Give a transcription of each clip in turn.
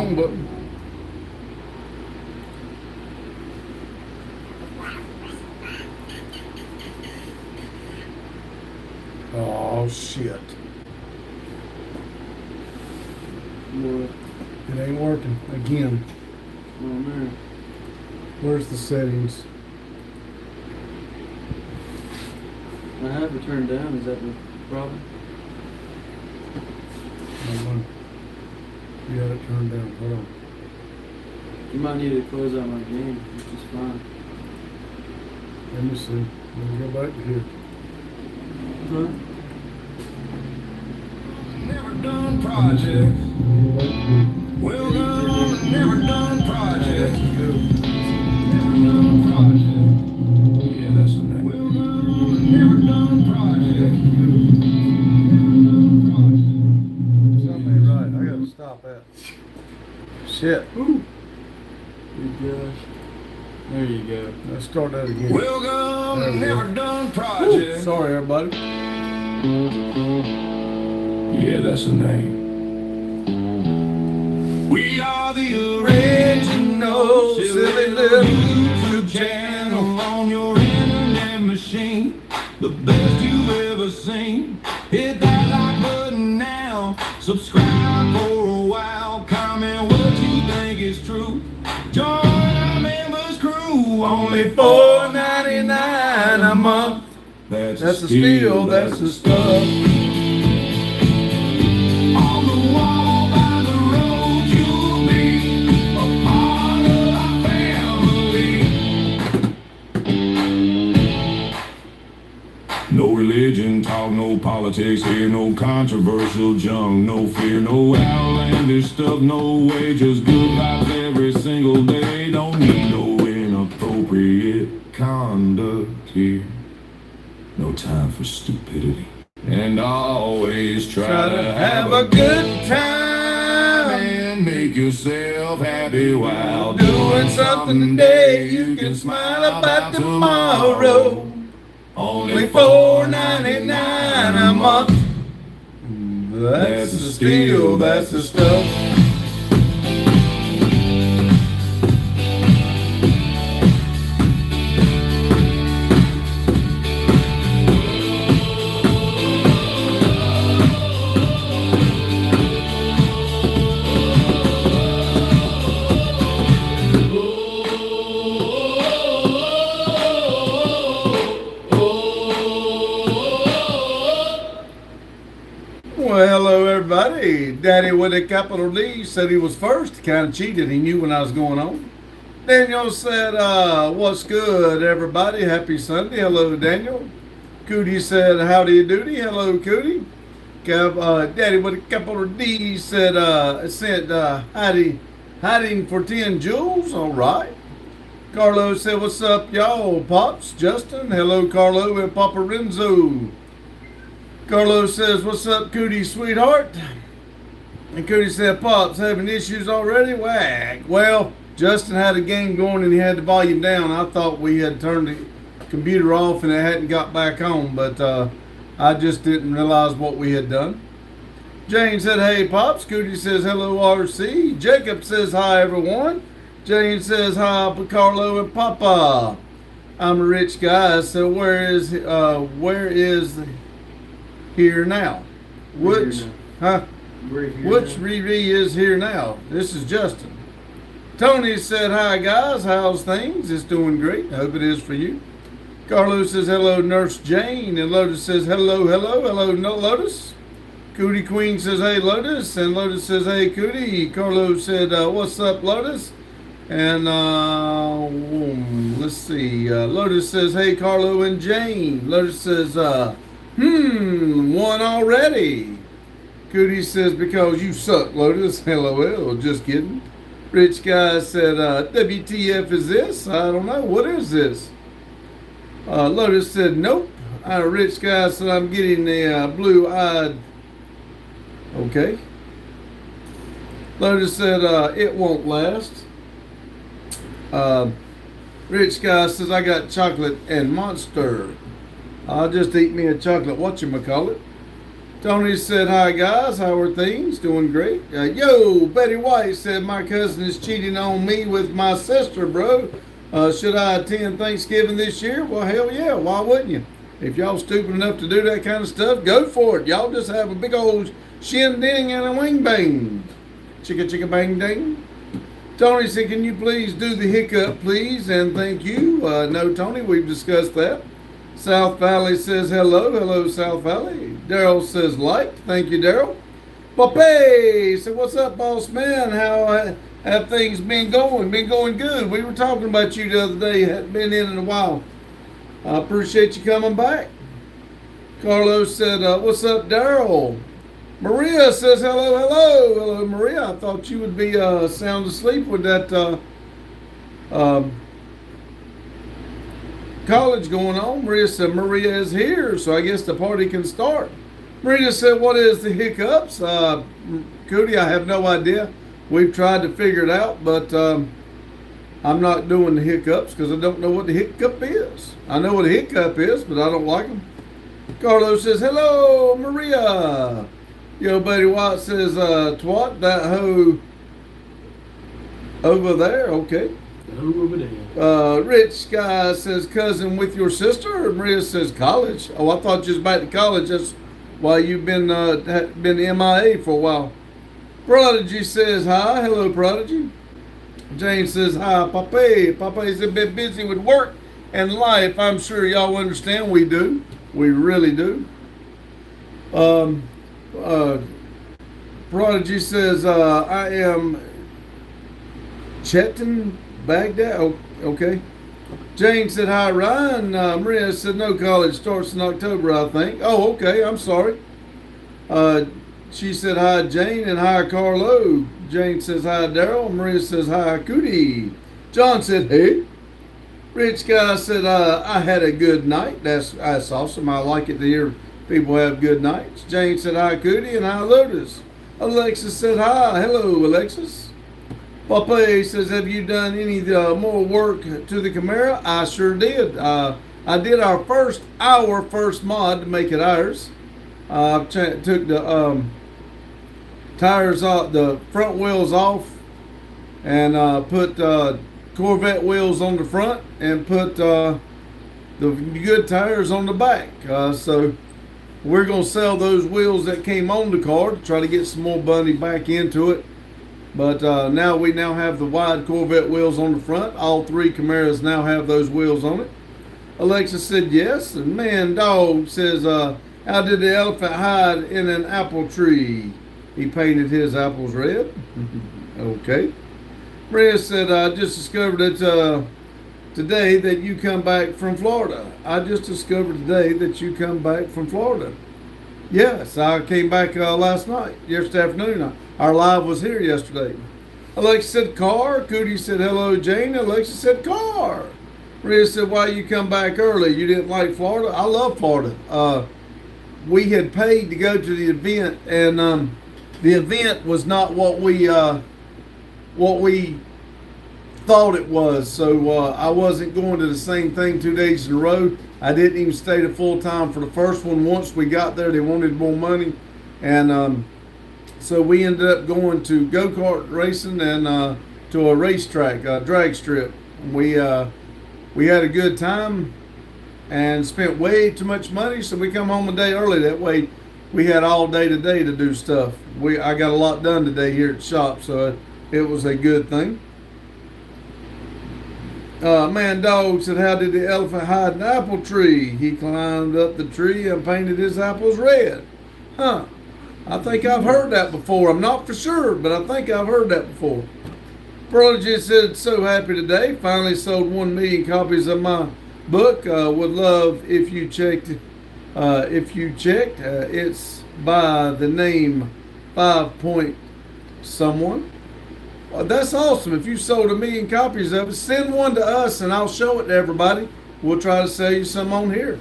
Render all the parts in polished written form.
wrong button. Oh shit. What? It ain't working again. Oh man. Where's the settings? I have it turned down. Is that the problem? Hold on. You got it turned down. Hold on. You might need to close out my game, which is fine. Let me see. Let me go back to here. Huh? Never done project. Well done, never done project. Never done project. Yeah, that's the name. Well done, never done project. Something ain't right. I gotta stop that. Shit. Ooh. Good gosh. There you go. Let's start that again. Well done, never done project. Sorry, everybody. Yeah, that's the name. We are the original silly little YouTube channel on your internet machine. The best you've ever seen. Hit that like button now. Subscribe for a while. Comment what you think is true. Join our members crew. Only $4.99 a month. That's the steal. That's the stuff. On the wall by the road you'll be a part of our family. No religion, talk no politics here, no controversial junk, no fear, no outlandish stuff, no way, just good vibes every single day. Don't need no inappropriate conduct here. No time for stupidity. And always try to have a good time and make yourself happy while doing something today you can smile about tomorrow. Only $4.99 a month. That's the steal. That's the stuff. Well, hello everybody. Daddy with a capital D said he was first. Kind of cheated. He knew when I was going on. Daniel said, what's good, everybody? Happy Sunday. Hello, Daniel. Cootie said, howdy doody. Hello, Cootie. Daddy with a capital D said, hiding for 10 jewels. All right. Carlo said, what's up, y'all? Pops, Justin. Hello, Carlo and Papa Renzo. Carlos says, what's up, Cootie, sweetheart? And Cootie said, Pops, having issues already? Whack. Well, Justin had a game going and he had the volume down. I thought we had turned the computer off and it hadn't got back on, but I just didn't realize what we had done. Jane said, hey, Pops. Cootie says, hello, RC. Jacob says, hi, everyone. Jane says, hi, Carlo and Papa. I'm a rich guy, so where is here now? Which Riri is here now? This is Justin. Tony said, hi guys, how's things? It's doing great. I hope it is for you. Carlos says, hello, Nurse Jane. And Lotus says, hello, no Lotus. Cootie Queen says, hey, Lotus. And Lotus says, hey, Cootie. Carlos said, what's up, Lotus? And let's see. Lotus says, hey, Carlo and Jane. Lotus says, one already. Cootie says, because you suck, Lotus. LOL, just kidding. Rich guy said, WTF is this? I don't know. What is this? Lotus said, nope. Rich guy said, I'm getting the blue-eyed. Okay. Lotus said, it won't last. Rich guy says, I got chocolate and Monster. I'll just eat me a chocolate whatchamacallit. Tony said, hi guys, how are things? Doing great. Yo, Betty White said, my cousin is cheating on me with my sister, bro. Should I attend Thanksgiving this year? Well, hell yeah, why wouldn't you? If y'all stupid enough to do that kind of stuff, go for it. Y'all just have a big old shindig and a wing bang. Chicka chicka bang ding. Tony said, can you please do the hiccup, please? And thank you. No, Tony, we've discussed that. South Valley says hello. Hello, South Valley. Daryl says like. Thank you, Daryl. Pape said, what's up, boss man? How have things been going? Been going good. We were talking about you the other day. Hadn't been in a while. I appreciate you coming back. Carlos said, what's up, Daryl? Maria says hello, hello. Hello, Maria. I thought you would be sound asleep with that college going on. Maria said Maria is here, so I guess the party can start. Maria said, what is the hiccups? Cootie, I have no idea. We've tried to figure it out, but I'm not doing the hiccups because I don't know what the hiccup is. I know what a hiccup is, but I don't like them. Carlos says, hello, Maria. Yo, Betty White says, twat, that hoe over there. Okay. Over there. Rich guy says, cousin with your sister. And Maria says, college. Oh, I thought you was back to college. That's why you've been MIA for a while. Prodigy says, hi. Hello, Prodigy. Jane says, hi, Pape. Pape's a bit busy with work and life. I'm sure y'all understand. We do. We really do. Prodigy says, I am Chetan Baghdad. Oh, okay. Jane said, hi, Ryan. Maria said, no, college starts in October, I think. Oh, okay. I'm sorry. She said, hi, Jane, and hi, Carlo. Jane says, hi, Daryl. Maria says, hi, Cootie. John said, hey. Rich guy said, I had a good night. That's awesome. I like it to hear people have good nights. Jane said, hi, Cootie, and hi, Lotus. Alexis said, hi. Hello, Alexis. Pape says, have you done any more work to the Camaro? I sure did. I did our first mod to make it ours. I took the tires off, the front wheels off, and put Corvette wheels on the front and put the good tires on the back. So we're going to sell those wheels that came on the car to try to get some more money back into it. But now we have the wide Corvette wheels on the front. All three Camaros now have those wheels on it. Alexa said yes. And Man Dog says, how did the elephant hide in an apple tree? He painted his apples red. Okay. Maria said, I just discovered it today that you come back from Florida. I just discovered today that you come back from Florida. Yes, I came back last night, yesterday afternoon. Our live was here yesterday. Alexa said, car. Cootie said, hello, Jane. Alexa said, car. Maria said, why you come back early? You didn't like Florida? I love Florida. We had paid to go to the event, and the event was not what we thought it was. So I wasn't going to the same thing 2 days in a row. I didn't even stay the full time for the first one. Once we got there, they wanted more money, and so we ended up going to go-kart racing and to a racetrack, drag strip. We had a good time and spent way too much money, so we come home a day early. That way we had all day today to do stuff. I got a lot done today here at the shop, so it was a good thing. Man Dog said, how did the elephant hide an apple tree? He climbed up the tree and painted his apples red. Huh. I think I've heard that before. I'm not for sure, but I think I've heard that before. Prodigy said, so happy today. Finally sold 1 million copies of my book. Would love if you checked. It's by the name 5 Point Someone. That's awesome. If you sold 1 million copies of it, send one to us and I'll show it to everybody. We'll try to sell you some on here.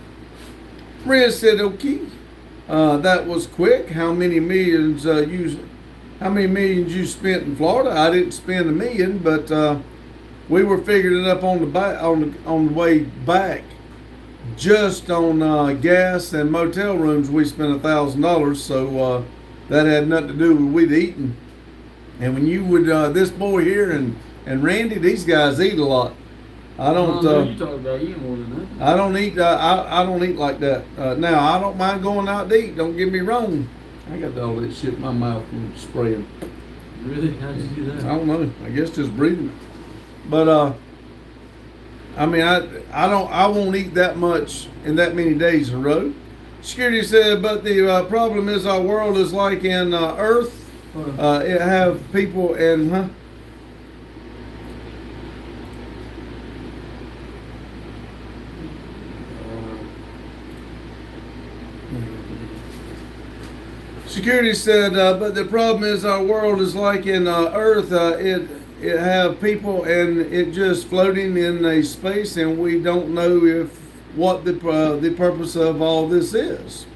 Maria said, okay. That was quick. How many millions you spent in Florida? I didn't spend 1 million, but we were figuring it up on the way back. just on gas and motel rooms, we spent $1,000. So that had nothing to do with we'd eating. And when you would, this boy here and Randy, these guys eat a lot. I don't. You talk about eating more than that. I don't eat. I don't eat like that. Now I don't mind going out to eat. Don't get me wrong. I got all that shit in my mouth from spraying. Really? How'd you do that? I don't know. I guess just breathing. But I mean, I won't eat that much in that many days in a row. Security said, but the problem is our world is like in Earth. It have people and Security said, but the problem is our world is like in Earth. It have people and it just floating in a space, and we don't know if what the purpose of all this is.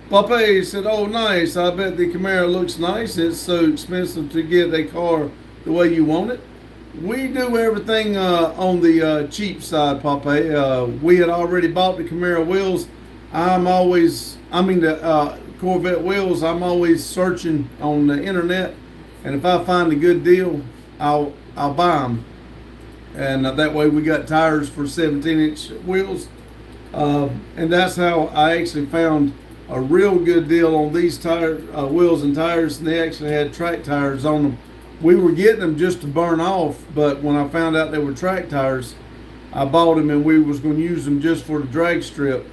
Pape said, oh nice, I bet the Camaro looks nice. It's so expensive to get a car the way you want it. We do everything on the cheap side, Pape. We had already bought the Camaro wheels. The Corvette wheels, I'm always searching on the internet, and if I find a good deal, I'll buy them. And that way we got tires for 17-inch wheels. And that's how I actually found a real good deal on these wheels and tires, and they actually had track tires on them. We were getting them just to burn off, but when I found out they were track tires, I bought them, and we was going to use them just for the drag strip.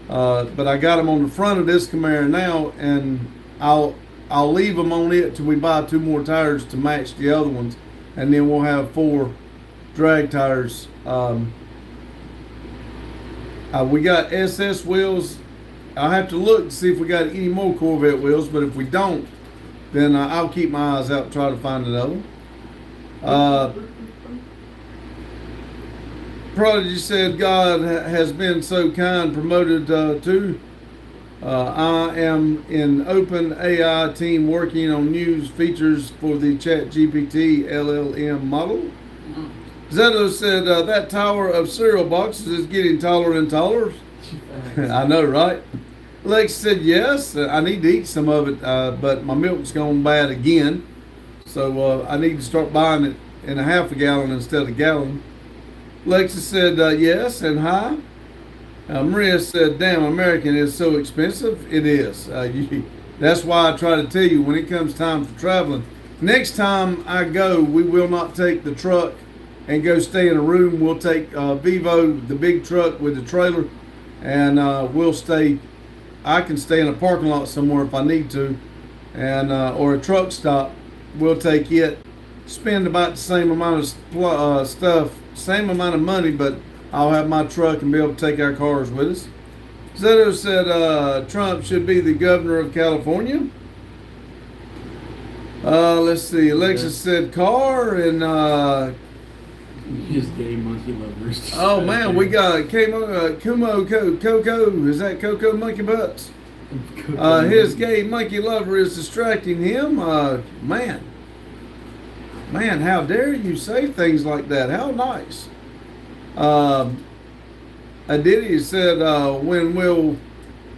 But I got them on the front of this Camaro now, and I'll leave them on it till we buy 2 more tires to match the other ones, and then we'll have 4 drag tires. We got SS wheels. I'll have to look to see if we got any more Corvette wheels, but if we don't, then I'll keep my eyes out and try to find another one. Prodigy said, God has been so kind, promoted to. I am in Open AI team working on new features for the ChatGPT LLM model. Zeto said, that tower of cereal boxes is getting taller and taller. I know, right? Lex said, yes, I need to eat some of it, but my milk's gone bad again. So I need to start buying it in a half a gallon instead of a gallon. Lexus said, yes, and hi. Maria said, damn, American is so expensive. It is. That's why I try to tell you, when it comes time for traveling, next time I go, we will not take the truck and go stay in a room. We'll take Vivo, the big truck with the trailer, and I can stay in a parking lot somewhere if I need to, and or a truck stop. We'll take it, spend about the same amount of stuff, same amount of money, but I'll have my truck and be able to take our cars with us. Zeto said Trump should be the governor of California. Let's see. Alexis said car, and his gay monkey lovers. oh man, we got Coco. Is that Coco Monkey Butts? His gay monkey lover is distracting him. Man, how dare you say things like that? How nice. Aditi said, when will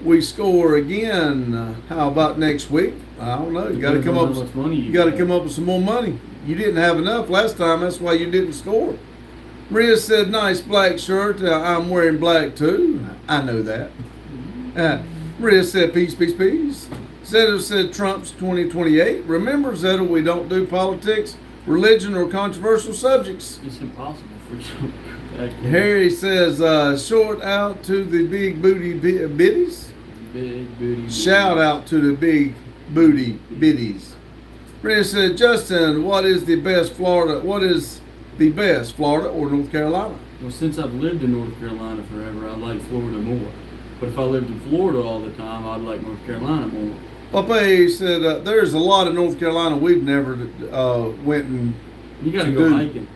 we score again? How about next week? I don't know. You got to come up. You got to come up with some more money. You didn't have enough last time. That's why you didn't score. Maria said, nice black shirt. I'm wearing black too. I know that. Maria said, peace, peace, peace. Zeto said, Trump's 2028. Remember, Zeto, we don't do politics, religion, or controversial subjects. It's impossible for Trump. Harry says, short out to the big booty biddies. Big booty. Shout out to the big booty biddies. Brenda said, Justin, what is the best, Florida or North Carolina? Well, since I've lived in North Carolina forever, I like Florida more. But if I lived in Florida all the time, I'd like North Carolina more. Pape said, there's a lot of North Carolina we've never went and you got to go hiking.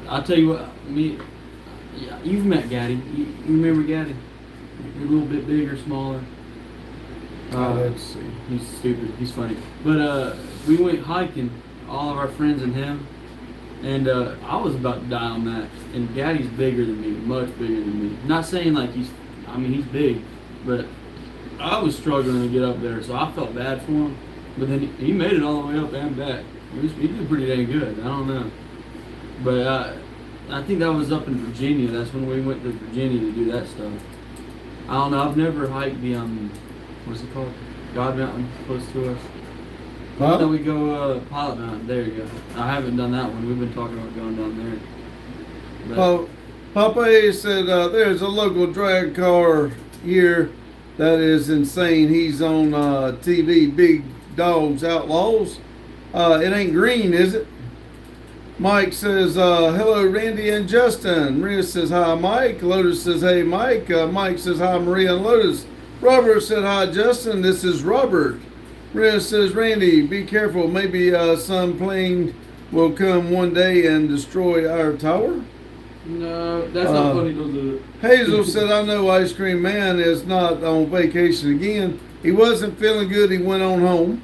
I'll tell you what, you've met Gaddy. You remember Gaddy? He's a little bit bigger, smaller. Let's see. He's stupid. He's funny. But we went hiking, all of our friends and him. And I was about to die on that. And Gaddy's bigger than me, much bigger than me. Not saying like he's big, but I was struggling to get up there, so I felt bad for him. But then he made it all the way up and back. He did pretty dang good. I don't know. But I think that was up in Virginia. That's when we went to Virginia to do that stuff. I don't know. I've never hiked the what's it called? God Mountain, close to us. Huh? Then we go Pilot Mountain. There you go. I haven't done that one. We've been talking about going down there. But, Well, Papa said there's a local drag car here that is insane. He's on TV, Big Dogs Outlaws. It ain't green, is it? Mike says, hello, Randy and Justin. Maria says, hi, Mike. Lotus says, hey, Mike. Mike says, hi, Maria and Lotus. Robert said, hi, Justin. This is Robert. Maria says, Randy, be careful. Maybe some plane will come one day and destroy our tower. no, that's not funny. Those Hazel said, I know Ice Cream Man is not on vacation again. He wasn't feeling good. He went on home.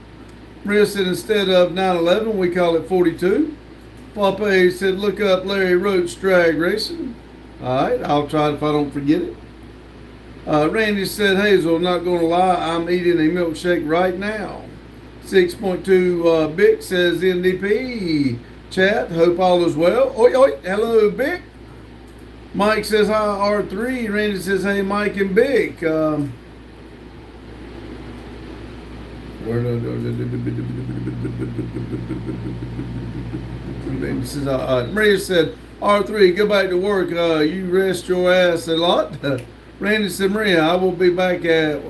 Maria said, instead of 9/11, we call it 42. Papa said, look up Larry Roach drag racing. All right, I'll try it if I don't forget it. Randy said, Hazel, not going to lie, I'm eating a milkshake right now. 6.2 Bick says, NDP chat, hope all is well. Oi, oi, hello, Bick. Mike says, hi, R3. Randy says, hey, Mike and Bick. Randy says, Maria said, R3, go back to work. You rest your ass a lot. Randy said, Maria, I will be back to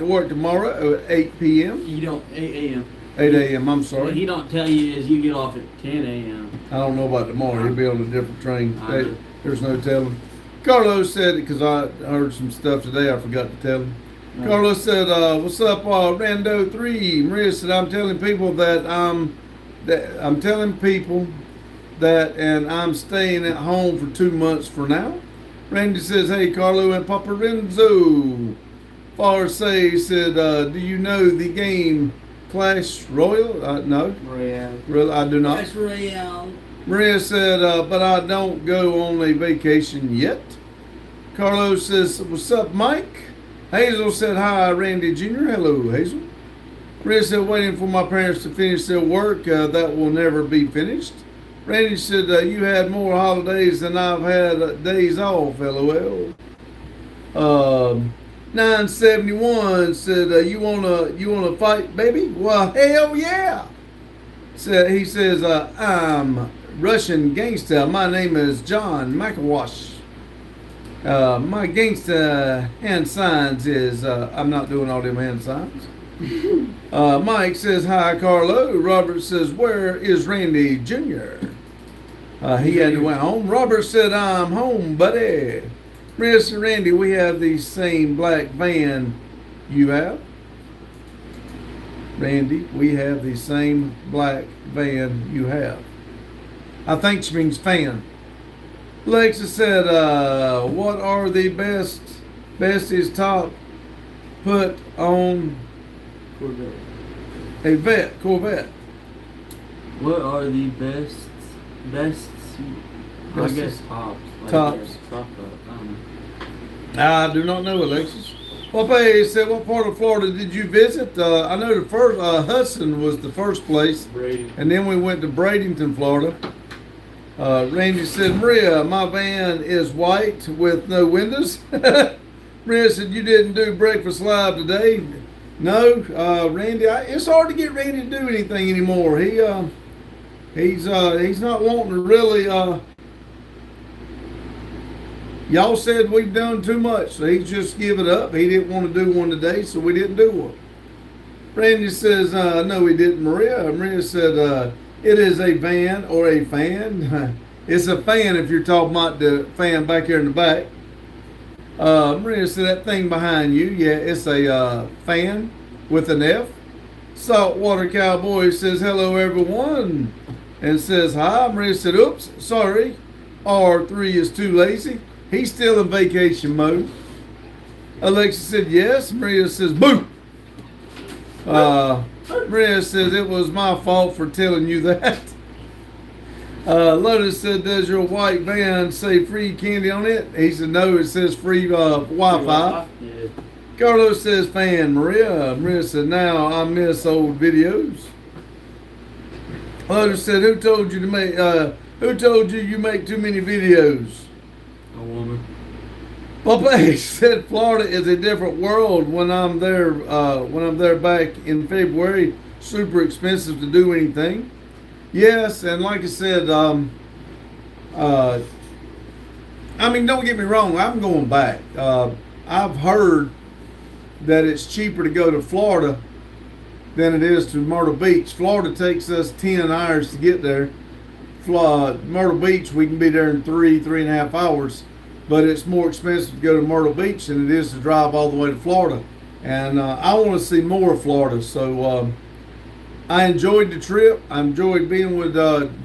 work tomorrow at 8 p.m. You don't 8 a.m. 8 a.m. I'm sorry. What he don't tell you is you get off at 10 a.m. I don't know about tomorrow. He'll be on a different train. I know. There's no telling. Carlos said it because I heard some stuff today. I forgot to tell him. Right. Carlos said, "What's up, Rando 3?" Maria said, "I'm telling people that I'm telling people that, and I'm staying at home for 2 months for now." Randy says, "Hey, Carlo and Papa Renzo." Farsay said, "Do you know the game Clash Royale?" No, Royale. really, I do not. Clash Royale. Maria said, "But I don't go on a vacation yet." Carlos says, "What's up, Mike?" Hazel said, "Hi, Randy Jr." Hello, Hazel. Maria said, "Waiting for my parents to finish their work. That will never be finished." Randy said, "You had more holidays than I've had days off." LOL. 971 said, "You wanna fight, baby?" Well, hell yeah. He says, "I'm Russian gangster. My name is John McAwash. My gangster hand signs is I'm not doing all them hand signs." Mike says, "Hi, Carlo." Robert says, "Where is Randy Jr.?" He had to went home. Robert said, "I'm home, buddy." Mr. Randy, we have the same black van you have. Randy, we have the same black van you have. I think she means fan. Lexa said, "What are the bestest top put on Corvette. a Corvette?" What are the best? I Best- guess tops. Tops. Top tops. I don't know. I do not know, Alexis. Papa said, "What part of Florida did you visit?" I know the first Hudson was the first place, Brady. and then we went to Bradenton, Florida. Randy said, "Maria, my van is white with no windows." Maria said, "You didn't do breakfast live today?" No, Randy. It's hard to get Randy to do anything anymore. He's not wanting to really. Y'all said we've done too much, so he's just give it up. He didn't want to do one today, so we didn't do one. Randy says, "No, he didn't." Maria said, "It is a van or a fan." It's a fan if you're talking about the fan back here in the back. Maria said, "That thing behind you, yeah, it's a fan with an F." Saltwater Cowboy says, "Hello, everyone," and says, "Hi." Maria said, "Oops, sorry. R3 is too lazy. He's still in vacation mode." Alexa said, "Yes." Maria says, "Boo." Maria says, "It was my fault for telling you that." Lotus said, does your white van say free candy on it? He said, no, it says free Wi-Fi. Yeah. Carlos says, fan. Maria said, now I miss old videos. Lotus said, who told you you make too many videos? A woman. Popeye said, Florida is a different world when I'm there. When I'm there back in February, super expensive to do anything. Yes, and like I said, I mean, don't get me wrong, I'm going back. I've heard that it's cheaper to go to Florida than it is to Myrtle Beach. Florida takes us 10 hours to get there. Myrtle Beach, we can be there in 3.5 hours, but it's more expensive to go to Myrtle Beach than it is to drive all the way to Florida. And I want to see more of Florida, so I enjoyed the trip. I enjoyed being with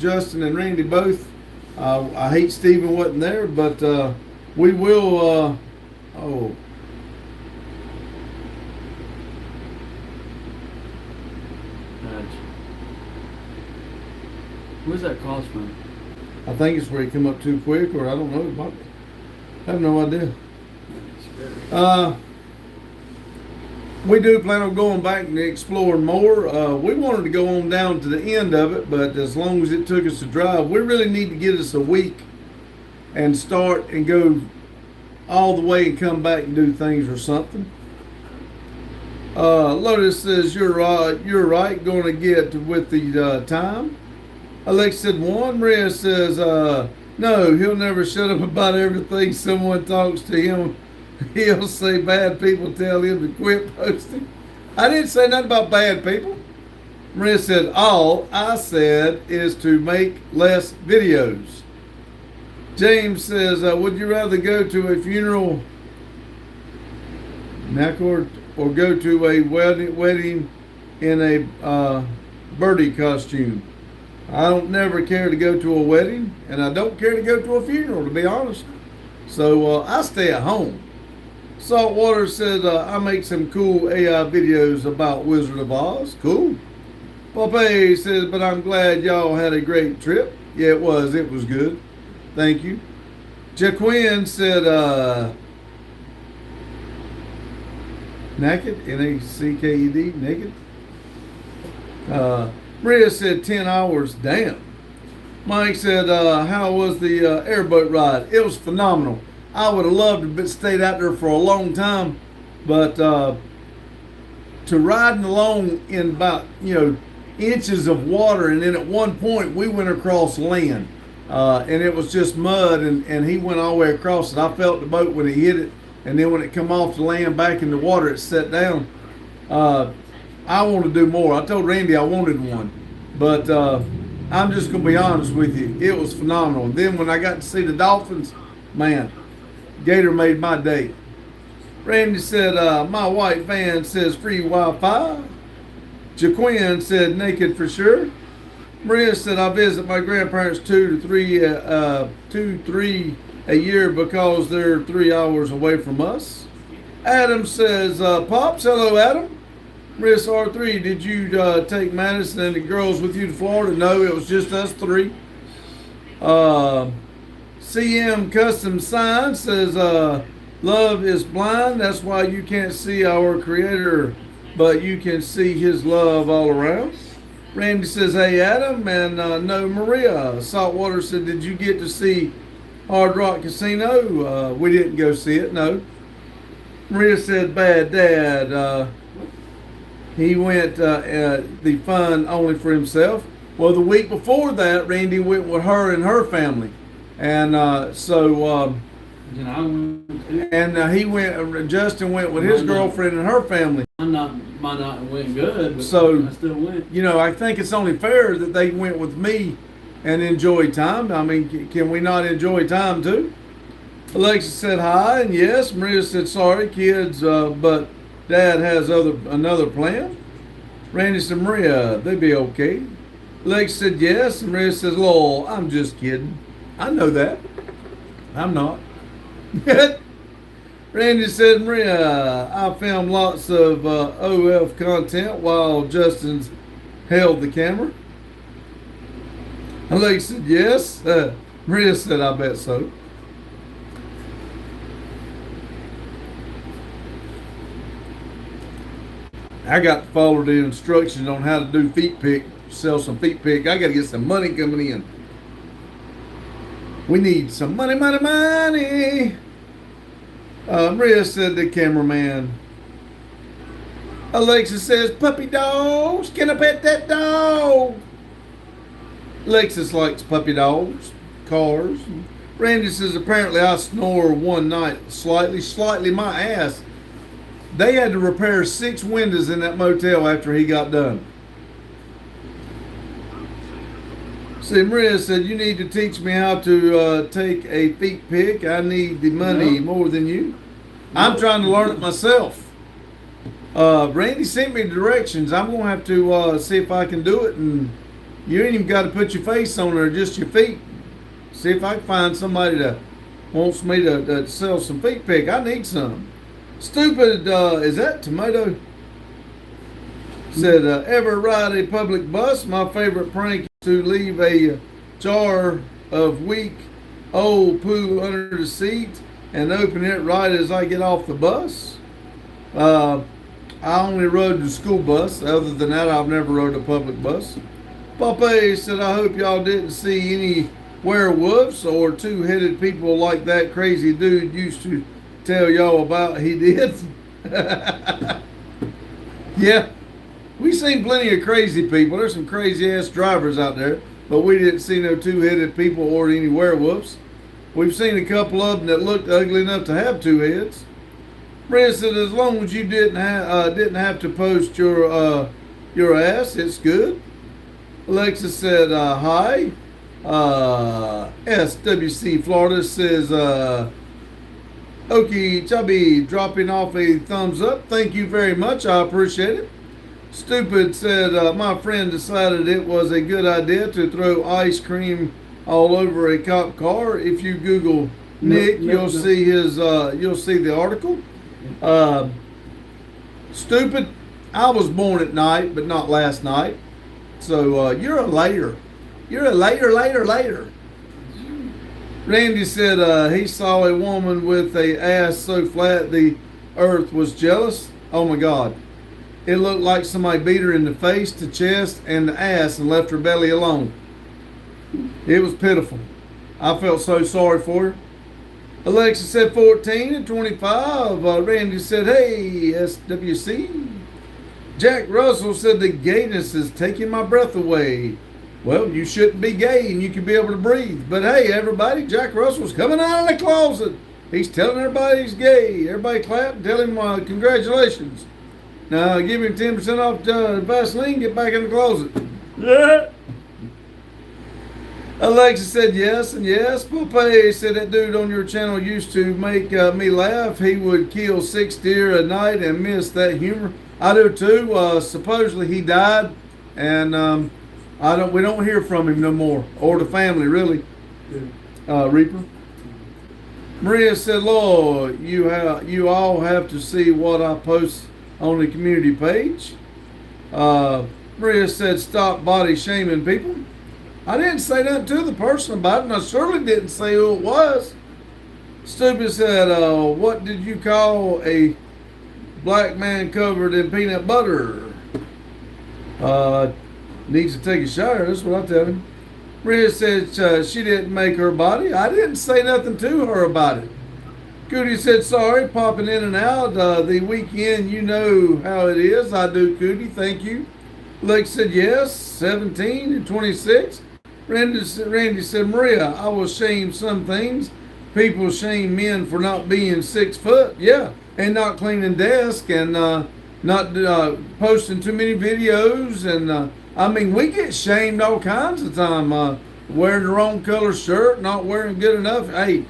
Justin and Randy both. I hate Steven wasn't there, but we will. Oh. Where's that cost from? I think it's where he come up too quick, or I don't know. It might be. I have no idea. We do plan on going back and exploring more. We wanted to go on down to the end of it, but as long as it took us to drive, we really need to get us a week and start and go all the way and come back and do things or something. Lotus says, you're right, going to get with the time. Alex said 1. Maria says, no, he'll never shut up about everything someone talks to him. He'll say bad people tell him to quit posting. I didn't say nothing about bad people. Maria said, all I said is to make less videos. James says, would you rather go to a funeral or go to a wedding in a birdie costume? I don't never care to go to a wedding, and I don't care to go to a funeral, to be honest. So I stay at home. Saltwater said, I make some cool AI videos about Wizard of Oz. Cool. Popeye says, but I'm glad y'all had a great trip. Yeah, it was. It was good. Thank you. Jaquin said, naked, N-A-C-K-E-D, naked. Maria said 10 hours. Damn. Mike said, how was the airboat ride? It was phenomenal. I would have loved to have stayed out there for a long time, but to riding along in about, inches of water, and then at one point we went across land, and it was just mud, and he went all the way across it. I felt the boat when he hit it, and then when it come off the land back in the water, it set down. I want to do more. I told Randy I wanted one, but I'm just going to be honest with you. It was phenomenal. And then when I got to see the dolphins, man, Gator made my day. Randy said, my white van says free Wi-Fi. Jaquin said naked for sure. Maria said, I visit my grandparents 2 to 3 a year because they're 3 hours away from us. Adam says, Pops, hello Adam. Maria said, R3, did you take Madison and the girls with you to Florida? No, it was just us 3. CM Custom Sign says, love is blind. That's why you can't see our creator, but you can see his love all around. Randy says, hey Adam, and no Maria. Saltwater said, did you get to see Hard Rock Casino? We didn't go see it, no. Maria said, bad dad. He went the fun only for himself. Well, the week before that, Randy went with her and her family. And he went. Justin went with his girlfriend and her family. Might not went good, but so I still went. I think it's only fair that they went with me and enjoyed time. I mean, can we not enjoy time too? Alexa said hi and yes. Maria said sorry, kids, but Dad has another plan. Randy said Maria, they'd be okay. Alexa said yes, and Maria says, lol, I'm just kidding. I know that. I'm not. Randy said, Maria, I filmed lots of OF content while Justin's held the camera. Alexa said, yes. Maria said, I bet so. I got to follow the instructions on how to do feet pick, sell some feet pick. I got to get some money coming in. We need some money, money, money. Maria said, the cameraman. Alexa says, puppy dogs, can I pet that dog? Alexis likes puppy dogs, cars. Randy says, apparently I snore one night slightly my ass. They had to repair 6 windows in that motel after he got done. See, Maria said, you need to teach me how to take a feet pick. I need the money more than you. I'm trying to learn it myself. Randy sent me directions. I'm going to have to see if I can do it. And you ain't even got to put your face on there, just your feet. See if I can find somebody that wants me to sell some feet pick. I need some. Stupid, is that tomato? Said, ever ride a public bus? My favorite prank is to leave a jar of weak old poo under the seat and open it right as I get off the bus. I only rode the school bus. Other than that, I've never rode a public bus. Popeye said, I hope y'all didn't see any werewolves or two-headed people like that crazy dude used to tell y'all about. He did. Yeah, we seen plenty of crazy people. There's some crazy-ass drivers out there, but we didn't see no two-headed people or any werewolves. We've seen a couple of them that looked ugly enough to have 2 heads. Brent said, as long as you didn't have to post your ass, it's good. Alexa said, hi. SWC Florida says, Okie Chubby dropping off a thumbs up. Thank you very much. I appreciate it. Stupid said, my friend decided it was a good idea to throw ice cream all over a cop car. If you Google Nick, you'll see the article. Stupid, I was born at night, but not last night. So you're a later. You're a later. Randy said he saw a woman with a ass so flat the earth was jealous. Oh my God. It looked like somebody beat her in the face, the chest, and the ass and left her belly alone. It was pitiful. I felt so sorry for her. Alexa said 14 and 25. Randy said, hey, SWC. Jack Russell said the gayness is taking my breath away. Well, you shouldn't be gay and you can be able to breathe. But hey, everybody, Jack Russell's coming out of the closet. He's telling everybody he's gay. Everybody clap and tell him congratulations. Now give him 10% off Vaseline, get back in the closet. Yeah. Alexa said yes and yes. Popeye said that dude on your channel used to make me laugh. He would kill 6 deer a night and miss that humor. I do too. Supposedly he died, and we don't hear from him no more, or the family really. Reaper. Maria said, Lord, you all have to see what I post on the community page. Maria said, stop body shaming people. I didn't say nothing to the person about it, and I certainly didn't say who it was. Stupid said, what did you call a black man covered in peanut butter? Needs to take a shower, that's what I tell him. Maria said she didn't make her body. I didn't say nothing to her about it. Cootie said, sorry, popping in and out. The weekend, you know how it is. I do, Cootie, thank you. Lex said, yes, 17 and 26. Randy said, Maria, I will shame some things. People shame men for not being 6 foot. Yeah, and not cleaning desk and not posting too many videos. And I mean, we get shamed all kinds of time. Wearing the wrong color shirt, not wearing good enough. Hey,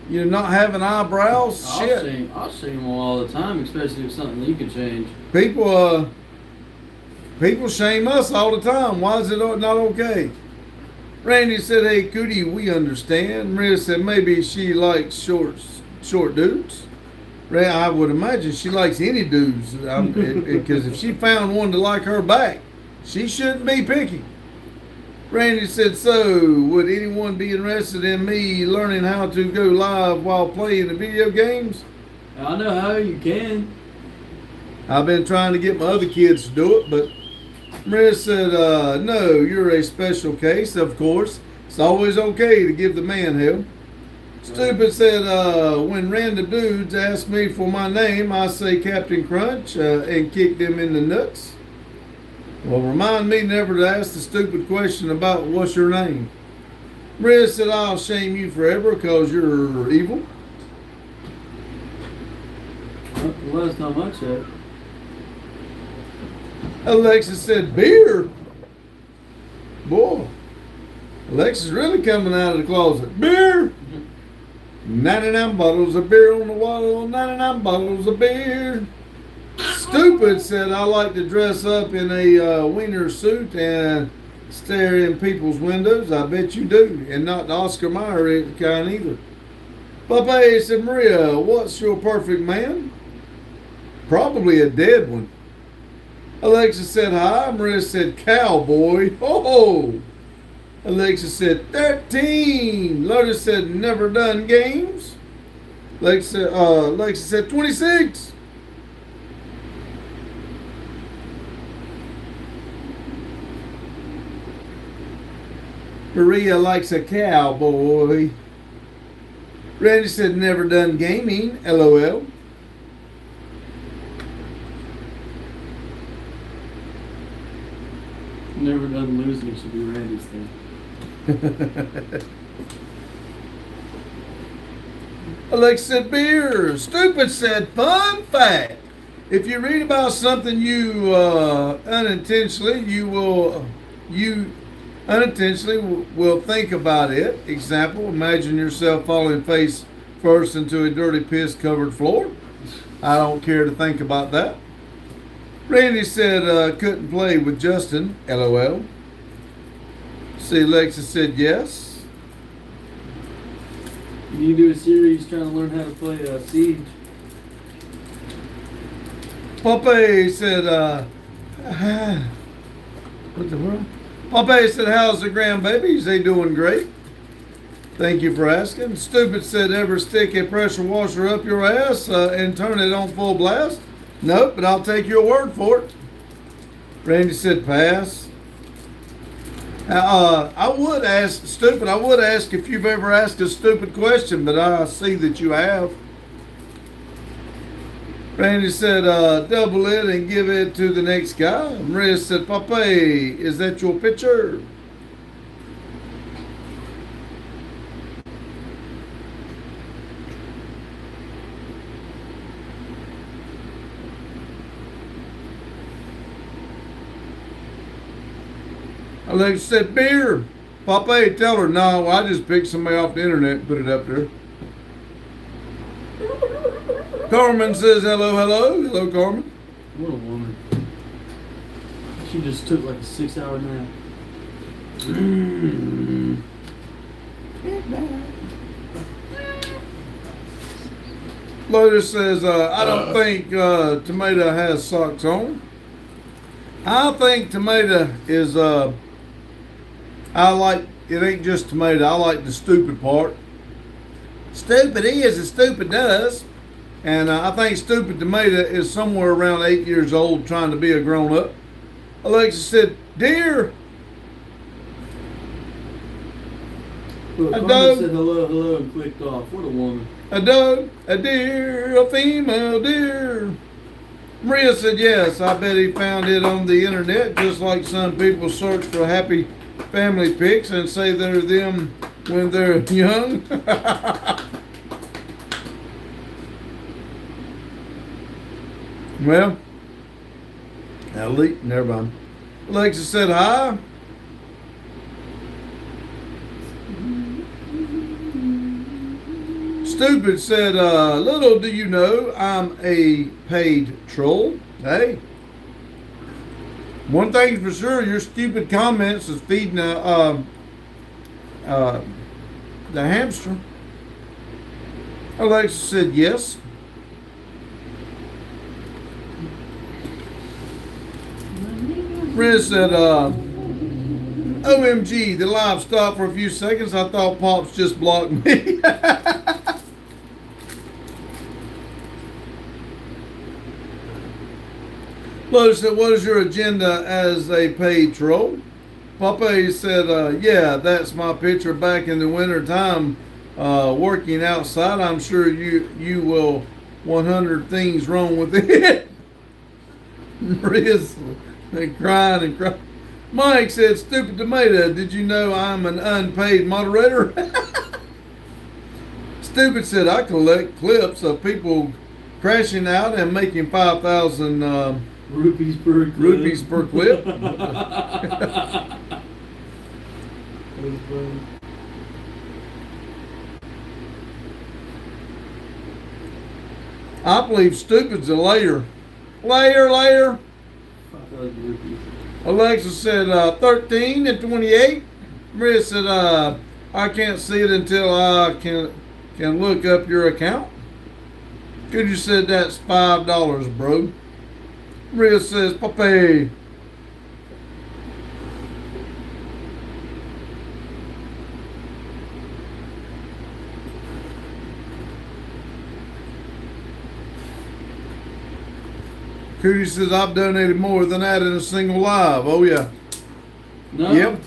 you know, not having eyebrows. Shit. I'll shame them all the time, especially if something you can change. People shame us all the time. Why is it not okay? Randy said, hey, Cootie, we understand. Maria said, maybe she likes short dudes. I would imagine she likes any dudes. Because if she found one to like her back, she shouldn't be picky. Randy said, so, would anyone be interested in me learning how to go live while playing the video games? I know how you can. I've been trying to get my other kids to do it, but Maria said, no, you're a special case, of course. It's always okay to give the man hell. Stupid said, when random dudes ask me for my name, I say Captain Crunch and kick them in the nuts. Well, remind me never to ask the stupid question about what's your name. Maria said, I'll shame you forever because you're evil. Well, that's not much of it. Alexis said, beer. Boy, Alexis really coming out of the closet. Beer. 99 bottles of beer on the wall, 99 bottles of beer. Stupid said, I like to dress up in a wiener suit and stare in people's windows. I bet you do. And not the Oscar Mayer kind either. Papa said, Maria, what's your perfect man? Probably a dead one. Alexa said, hi. Maria said, cowboy. Oh! Alexa said, 13. Lotus said, never done games. Alexa said, 26. Maria likes a cowboy. Randy said, never done gaming. LOL. Never done losing should be Randy's thing. Alexa said, beer. Stupid said, fun fact. If you read about something you unintentionally will think about it. Example, imagine yourself falling face first into a dirty piss covered floor. I don't care to think about that. Randy said, couldn't play with Justin. LOL. See, Alexa said yes. You do a series trying to learn how to play Siege. Popeye said, what the world? Popeye said, how's the grandbabies? They doing great. Thank you for asking. Stupid said, ever stick a pressure washer up your ass and turn it on full blast? Nope, but I'll take your word for it. Randy said, pass. I would ask if you've ever asked a stupid question, but I see that you have. Randy said, double it and give it to the next guy. Maria said, Popeye, is that your picture? Alexa said, beer. Popeye, tell her, no, I just picked somebody off the internet and put it up there. Carmen says, hello, hello. Hello, Carmen. What a woman. She just took like a 6-hour nap. Lotus says, I don't think Tomato has socks on. I think Tomato is, it ain't just Tomato. I like the stupid part. Stupid is and stupid does. And I think stupid Tomato is somewhere around 8 years old trying to be a grown up. Alexa said, dear. Well, Carmen said hello, hello, and clicked off. What a woman. A dog, a deer, a female deer. Maria said, yes, I bet he found it on the internet, just like some people search for happy family pics and say they're them when they're young. Well, never mind. Alexa said hi. Stupid said, little do you know I'm a paid troll. Hey, one thing's for sure, your stupid comments is feeding the hamster. Alexa said yes. Riz said, OMG, the live stopped for a few seconds. I thought Pops just blocked me. Lotus said, what is your agenda as a paid troll? Popeye said, yeah, that's my picture back in the winter time working outside. I'm sure you will 100 things wrong with it. Maria's crying and crying. Mike said, stupid tomato, did you know I'm an unpaid moderator? Stupid said, I collect clips of people crashing out and making 5,000 rupees per clip. rupees per clip. I believe stupid's a layer. Layer. 5,000 rupees. Alexa said 13 and 28. Maria said I can't see it until I can look up your account. Could you said that's $5, bro? Maria says Papi. Cootie says, I've donated more than that in a single live. Oh, yeah. No. Yep.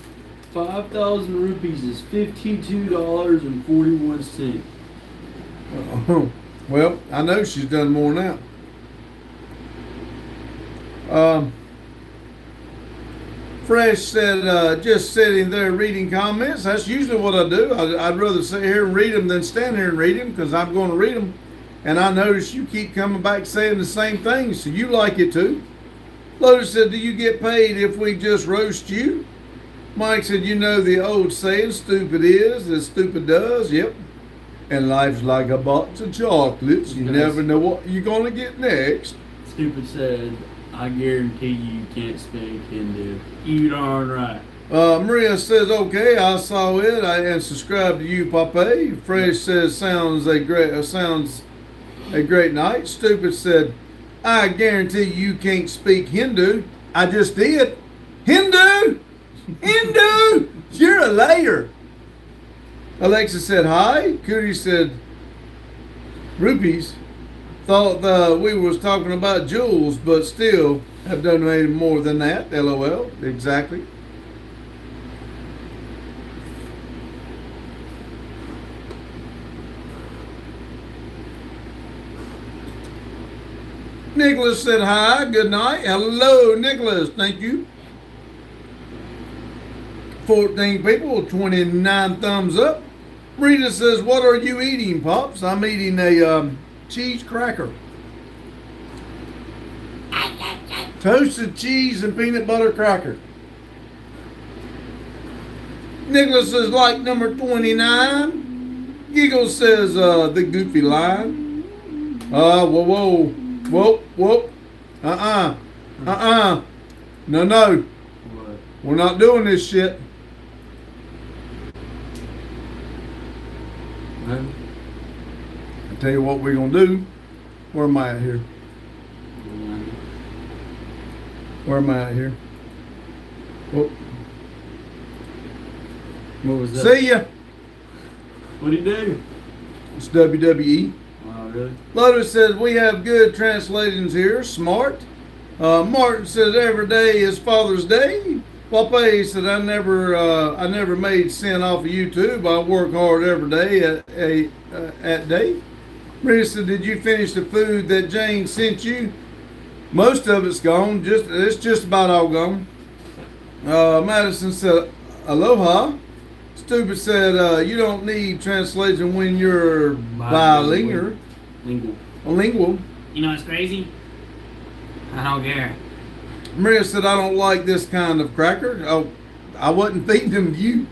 5,000 rupees is $52.41. Well, I know she's done more than that. Fresh said, just sitting there reading comments. That's usually what I do. I'd rather sit here and read them than stand here and read them because I'm going to read them. And I notice you keep coming back saying the same thing, so you like it too. Lotus said, do you get paid if we just roast you? Mike said, you know the old saying, stupid is as stupid does. Yep. And life's like a box of chocolates. You never know what you're going to get next. Stupid said, I guarantee you can't speak Hindu. You darn right. Maria says, okay, I saw it and subscribed to you, Pape. Fresh says, sounds a great night. Stupid said, I guarantee you can't speak Hindu. I just did. Hindu! Hindu! You're a liar. Alexa said, hi. Cootie said, rupees. Thought we was talking about jewels, but still have donated more than that. LOL. Exactly. Nicholas said hi, good night. Hello, Nicholas, thank you. 14 people, 29 thumbs up. Rita says, what are you eating, Pops? I'm eating a cheese cracker. Toasted cheese and peanut butter cracker. Nicholas says, like number 29. Giggles says, the goofy line. Whoa. No. What? We're not doing this shit. Huh? I tell you what we're gonna do. Where am I at here? Where am I at here? Whoop. What was that? See ya. What'd he do? It's WWE. Oh, really? Lotus says we have good translations here. Smart. Martin says every day is Father's Day. Pape said I never made sin off of YouTube. I work hard every day at day. Rita said, did you finish the food that Jane sent you? Most of it's gone. It's just about all gone. Madison said aloha. Stupid said you don't need translation when you're bilingual. Lingual. You know what's crazy? I don't care. Maria said, I don't like this kind of cracker. Oh, I wasn't feeding them to you.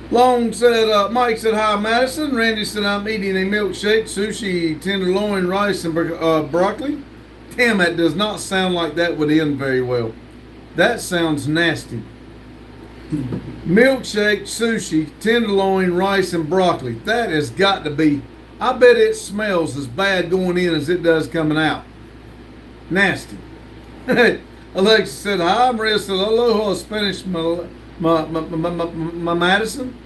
Long said, Mike said, hi, Madison. Randy said, I'm eating a milkshake, sushi, tenderloin, rice, and broccoli. Damn, that does not sound like that would end very well. That sounds nasty. Milkshake, sushi, tenderloin, rice, and broccoli. That has got to be, I bet it smells as bad going in as it does coming out. Nasty. Alexa said, hi. Maria said, aloha, Spanish, my Madison.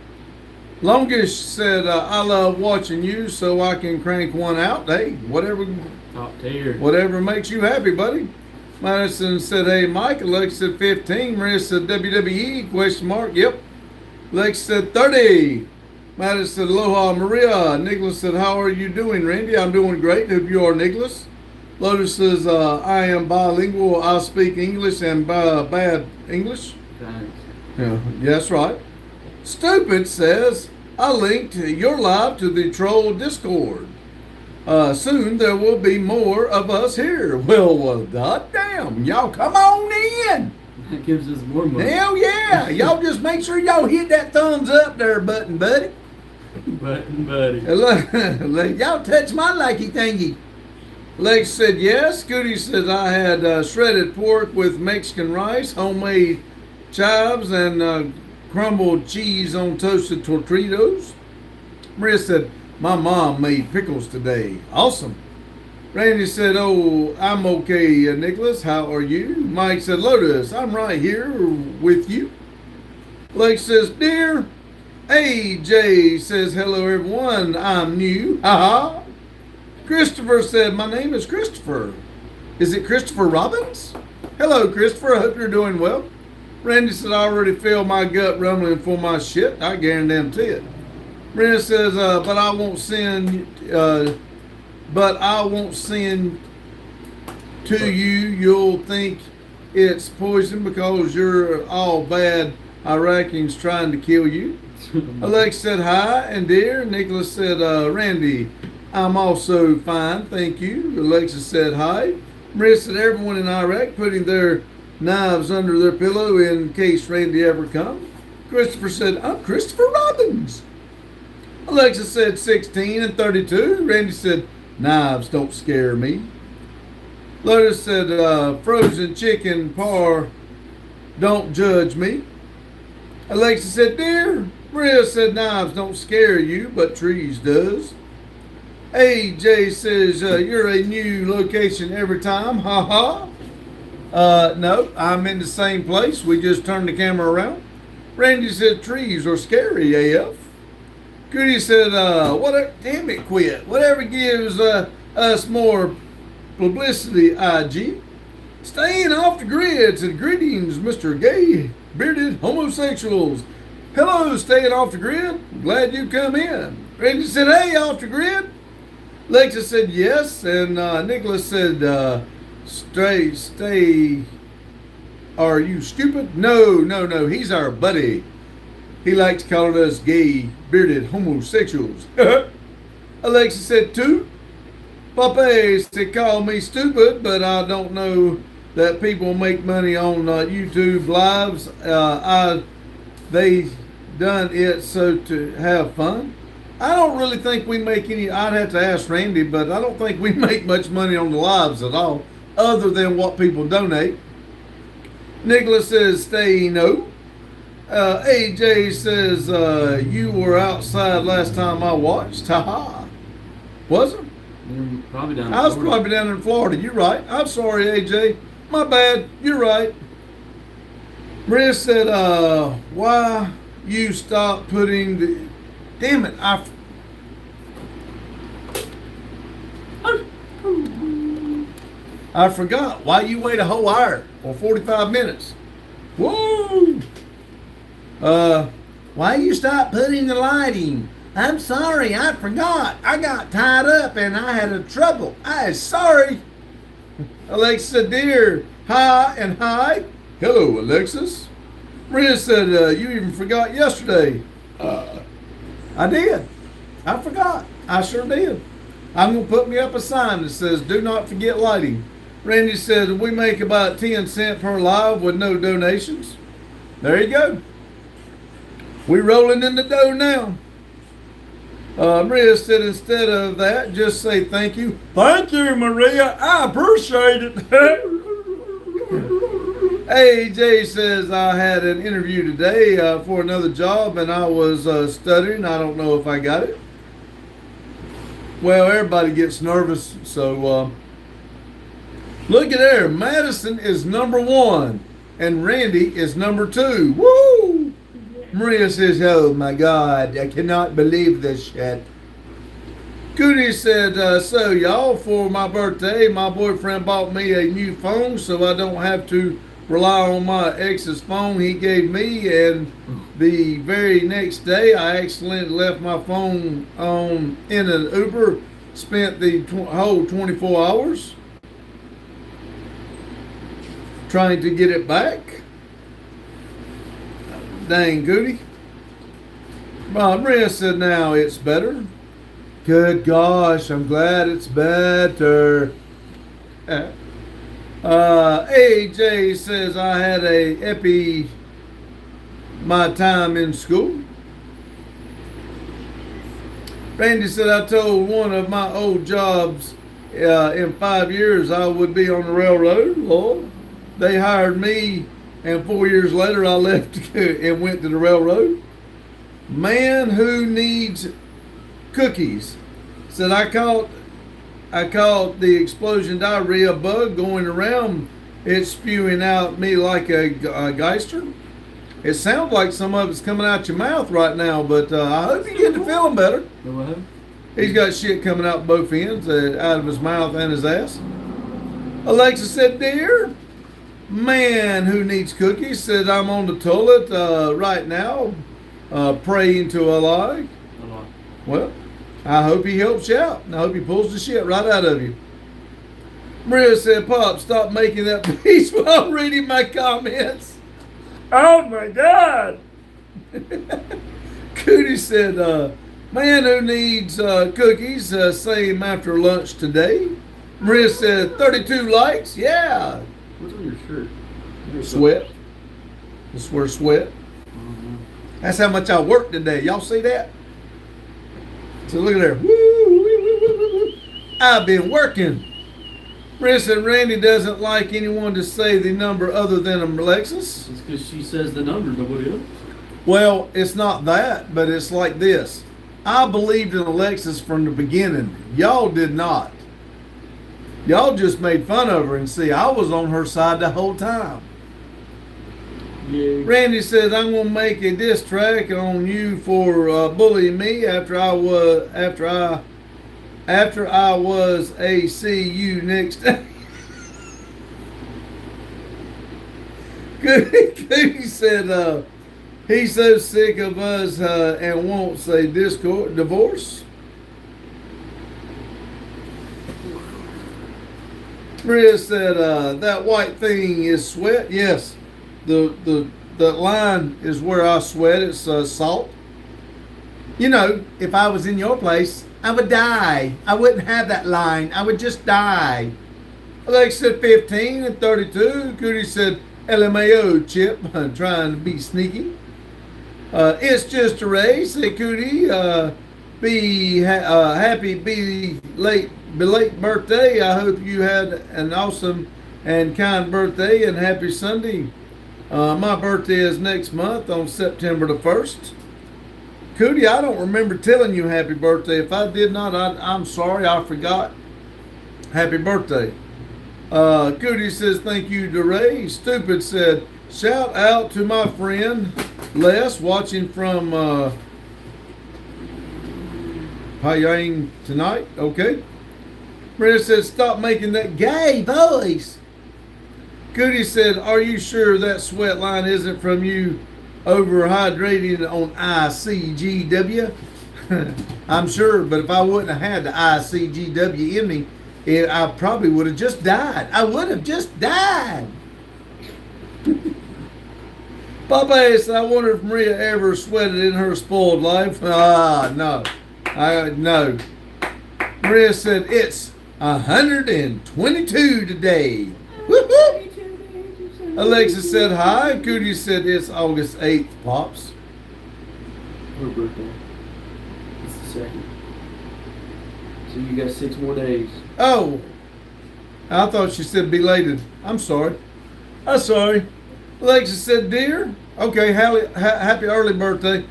Longish said, I love watching you so I can crank one out. Hey, Top tier. whatever makes you happy, buddy. Madison said, hey, Mike. Alexa said, 15. Maria said, WWE, question mark. Yep. Alexa said, 30. Madison said, aloha, Maria. Nicholas said, how are you doing, Randy? I'm doing great. Hope you are, Nicholas. Lotus says, I am bilingual. I speak English and bad English. Thanks. Yeah, that's right. Stupid says, I linked your live to the troll Discord. Soon there will be more of us here. Well, goddamn, y'all come on in. That gives us more money. Hell yeah. Y'all just make sure y'all hit that thumbs up there button, buddy. Buddy. Y'all touch my likey thingy. Lex said yes. Scooty says I had shredded pork with Mexican rice, homemade chives, and crumbled cheese on toasted tortillas. Maria said, my mom made pickles today. Awesome. Randy said, oh, I'm okay, Nicholas. How are you? Mike said, Lotus, I'm right here with you. Lex says, dear. AJ says, hello, everyone. I'm new. Haha. Christopher said, my name is Christopher. Is it Christopher Robbins? Hello, Christopher. I hope you're doing well. Randy said, I already feel my gut rumbling for my shit. I guarantee it. Brenda says, but I won't send to you. You'll think it's poison because you're all bad Iraqis trying to kill you. Alex said, hi and dear. Nicholas said, Randy, I'm also fine, thank you. Alexa said, hi. Maria said, everyone in Iraq putting their knives under their pillow in case Randy ever comes. Christopher said, I'm Christopher Robbins. Alexa said 16 and 32. Randy said, knives don't scare me. Lotus said, frozen chicken par, don't judge me. Alexa said, dear. Maria said, knives don't scare you, but trees does. AJ says, you're a new location every time, ha ha. No, I'm in the same place. We just turned the camera around. Randy said, trees are scary, AF. Goody said, damn it, quit. Whatever gives us more publicity, IG. Staying off the grid said, greetings, Mr. Gay Bearded Homosexuals. Hello, staying off the grid. Glad you come in. Randy said, hey, off the grid. Lexa said yes, and Nicholas said, stay. Are you stupid? No, he's our buddy. He likes calling us gay, bearded homosexuals. Alexa said, two. Papa said, call me stupid, but I don't know that people make money on YouTube lives. They done it so to have fun. I don't really think we make any, I'd have to ask Randy, but I don't think we make much money on the lives at all, other than what people donate. Nicholas says, stay no. AJ says, you were outside last time I watched. Ha-ha. Wasn't? Probably down in I was Florida. probably down in Florida. You're right. I'm sorry, AJ. My bad. You're right. Maria said, why you stop putting the... Damn it. I forgot. Why you wait a whole hour or 45 minutes? Whoa! Why you stop putting the lighting? I'm sorry, I forgot. I got tied up and I had a trouble. I'm sorry. Alexa, dear, hi and hi. Hello, Alexis. Maria said, you even forgot yesterday. I did. I forgot. I sure did. I'm going to put me up a sign that says, do not forget lighting. Randy said, we make about 10 cents per live with no donations. There you go. We rolling in the dough now. Maria said, instead of that, just say thank you. Thank you, Maria. I appreciate it. AJ says, I had an interview today for another job and I was studying. I don't know if I got it. Well, everybody gets nervous, so Look at there. Madison is number 1 and Randy is number 2. Woo! Maria says, oh my God, I cannot believe this shit. Cootie said, so y'all, for my birthday, my boyfriend bought me a new phone so I don't have to rely on my ex's phone he gave me. And the very next day, I accidentally left my phone on in an Uber, spent the whole 24 hours trying to get it back. Dang, Goody. Maria said, now it's better. Good gosh, I'm glad it's better. AJ says, I had a epi my time in school. Randy said, I told one of my old jobs in 5 years I would be on the railroad. Lord, they hired me, and 4 years later I left and went to the railroad. Man who needs cookies said, I caught the explosion diarrhea bug going around. It's spewing out me like a geyser. It sounds like some of it's coming out your mouth right now, but I hope you get to feeling better. What? He's got shit coming out both ends, out of his mouth and his ass. Alexa said, dear, man who needs cookies said, I'm on the toilet right now, praying to Allah. Well, I hope he helps you out, and I hope he pulls the shit right out of you. Maria said, Pop, stop making that piece while I'm reading my comments. Oh my God. Cootie said, man who needs cookies, same after lunch today. Maria said, 32 likes, yeah. What's on your shirt? Sweat. Just wear sweat. Mm-hmm. That's how much I worked today. Y'all see that? So look at there. Woo. I've been working. Chris and Randy doesn't like anyone to say the number other than Alexis. It's because she says the number, nobody else. Well, it's not that, but it's like this. I believed in Alexis from the beginning. Y'all did not. Y'all just made fun of her, and see, I was on her side the whole time. Yeah. Randy says, I'm gonna make a diss track on you for bullying me after I was a see you next day. Cookie said he's so sick of us and wants a divorce. Maria said that white thing is sweat. Yes. The line is where I sweat. It's salt. You know, if I was in your place, I would die. I wouldn't have that line. I would just die. Alex said 15 and 32. Cootie said LMAO, Chip, trying to be sneaky. It's just a race. Say Cootie, happy belated birthday. I hope you had an awesome and kind birthday and happy Sunday. My birthday is next month on September the 1st. Cootie, I don't remember telling you happy birthday. If I did not, I'm sorry, I forgot. Happy birthday. Cootie says, thank you, DeRay. Stupid said, shout out to my friend Les, watching from Pyongyang tonight. Okay. Brenda says, stop making that gay voice. Cootie said, are you sure that sweat line isn't from you overhydrating on ICGW? I'm sure, but if I wouldn't have had the ICGW in me, I probably would have just died. I would have just died. Papa said, I wonder if Maria ever sweated in her spoiled life. No. No. Maria said, it's 122 today. Woo-hoo. Alexis said hi. Cootie said it's August 8th, Pops. Her birthday. It's the 2nd. So you got 6 more days. Oh, I thought she said belated. I'm sorry. I'm sorry. Alexis said, dear. Okay, happy early birthday.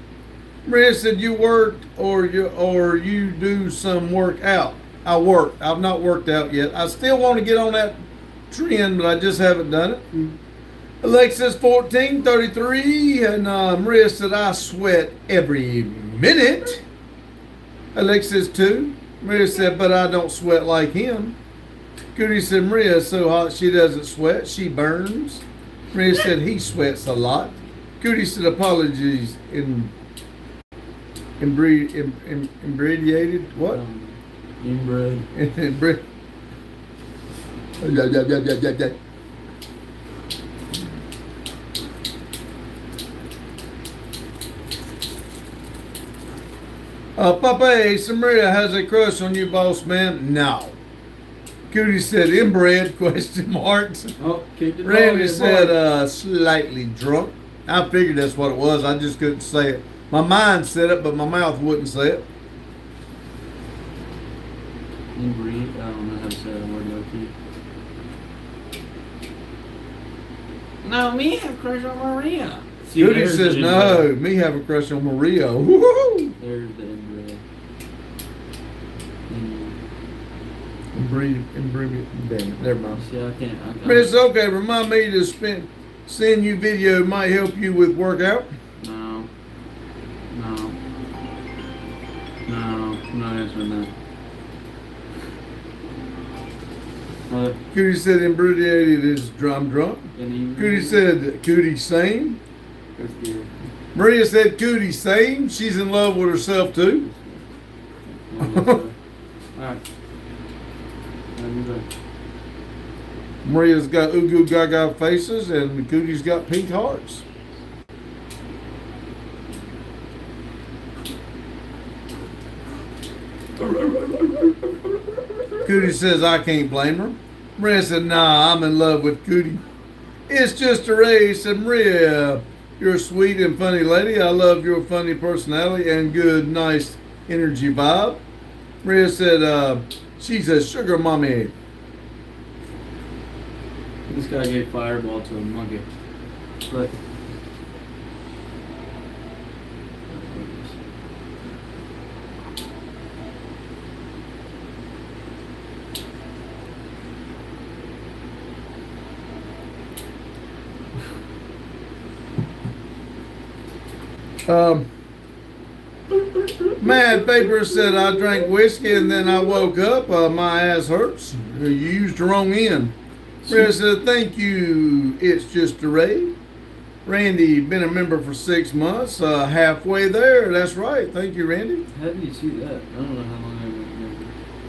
Maria said, you worked or you do some work out. I worked. I've not worked out yet. I still want to get on that trend, but I just haven't done it. Alexis 1433 and Maria said, I sweat every minute. Alexis 2. Maria said, but I don't sweat like him. Cootie said, Maria is so hot she doesn't sweat, she burns. Maria said, he sweats a lot. Cootie said, apologies, imbreviated, what? Inbred. Papa, Maria has a crush on you, boss man. No. Cootie said, inbred, question marks. Oh, kicked it. Randy said, slightly drunk. I figured that's what it was. I just couldn't say it. My mind said it, but my mouth wouldn't say it. Inbred. I don't know how to say that word, Loki. No, me have a crush on Maria. See, Cootie there's says, the no, inbred. me have a crush on Maria. Woo-hoo! There's the inbred. Damn it, never mind. See, I can't. But it's okay. Remind me to send you video. Might help you with workout. No. No. No. I'm not answering that. Cootie said imbrudiated is drum drunk. Cootie said Cootie same. That's good. Maria said Cootie same. She's in love with herself too. Alright. Maria's got Ugu Gaga faces and Cootie's got pink hearts. Cootie says I can't blame her. Maria said, nah, I'm in love with Cootie. It's just a race. And Maria, you're a sweet and funny lady. I love your funny personality and good, nice energy vibe. Maria said, she's a sugar mommy. This guy gave Fireball to a monkey. But Mad Paper said I drank whiskey and then I woke up. My ass hurts. You used the wrong end. Maria said, thank you. It's just a raid. Randy, been a member for 6 months. Halfway there. That's right. Thank you, Randy. how did you see that? I don't know how long I've been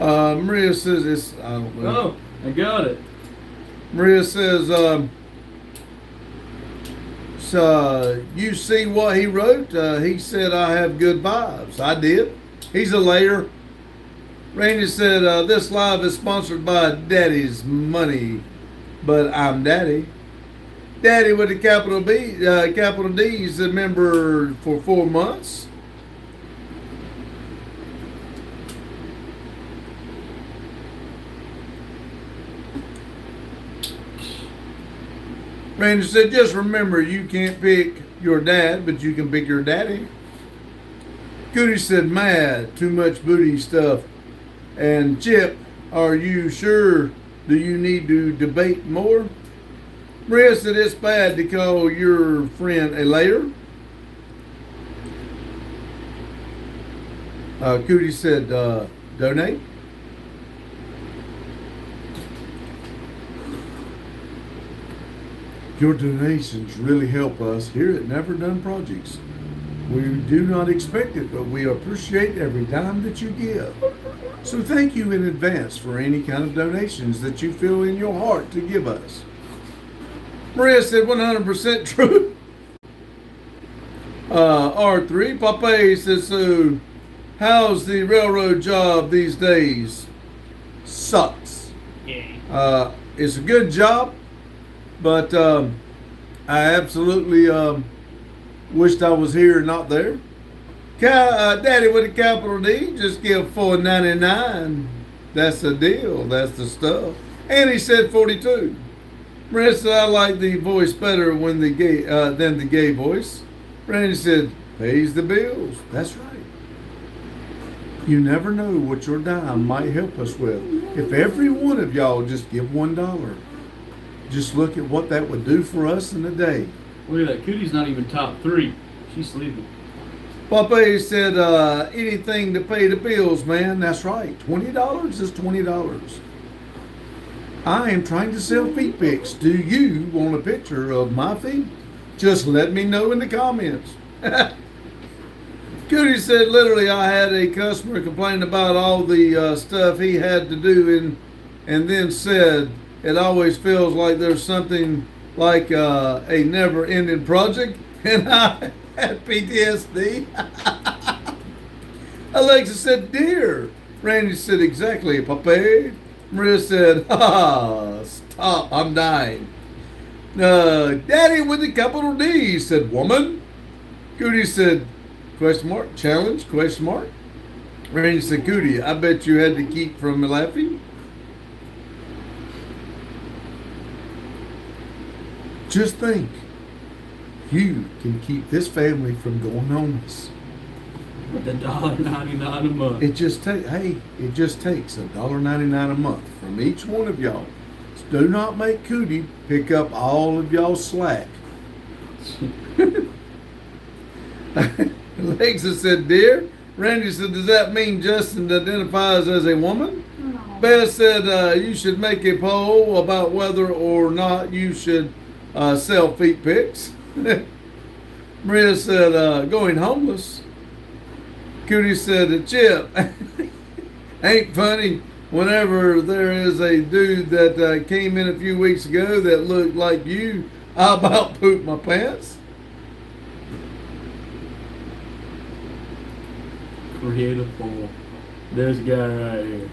here. Maria says it's, I don't know. Oh, I got it. Maria says, so you see what he wrote? He said, I have good vibes. I did. He's a layer. Randy said, this live is sponsored by Daddy's Money, but I'm Daddy. Daddy with a capital B, capital D is a member for 4 months. Randy said, just remember, you can't pick your dad, but you can pick your daddy. Cootie said, mad, too much booty stuff. And Chip, are you sure? Do you need to debate more? Maria said, it's bad to call your friend a layer. Cootie said, donate. Your donations really help us here at Never Done Projects. We do not expect it, but we appreciate every dime that you give. So thank you in advance for any kind of donations that you feel in your heart to give us. Maria said 100% true. R3, Papa says, so how's the railroad job these days? Sucks. Yeah. It's a good job, but I absolutely wished I was here, not there. Daddy with a capital D, just give $4.99. That's the deal. That's the stuff. And he said 42. Maria said, I like the voice better when the gay than the gay voice. Randy said, pays the bills. That's right. You never know what your dime might help us with. If every one of y'all just give $1, Just look at what that would do for us in a day. Look at that. Cootie's not even top 3. She's sleeping. Popeye said, anything to pay the bills, man. That's right. $20 is $20. I am trying to sell feet pics. Do you want a picture of my feet? Just let me know in the comments. Cootie said, literally, I had a customer complain about all the stuff he had to do and then said, it always feels like there's something like a never-ending project, and I had PTSD. Alexa said, dear. Randy said, exactly, Pape. Maria said, ha, stop, I'm dying. Daddy with a capital D, said woman. Cootie said, question mark, challenge, question mark. Randy said, Cootie, I bet you had to keep from laughing. Just think, you can keep this family from going homeless. With $1.99 a month. It just takes $1.99 a month from each one of y'all. So do not make Cootie pick up all of y'all's slack. Alexa said, dear. Randy said, does that mean Justin identifies as a woman? No. Beth said, you should make a poll about whether or not you should sell feet pics. Maria said, going homeless. Cootie said, Chip, ain't funny whenever there is a dude that came in a few weeks ago that looked like you, I about pooped my pants. Creative poll. There's a guy right here.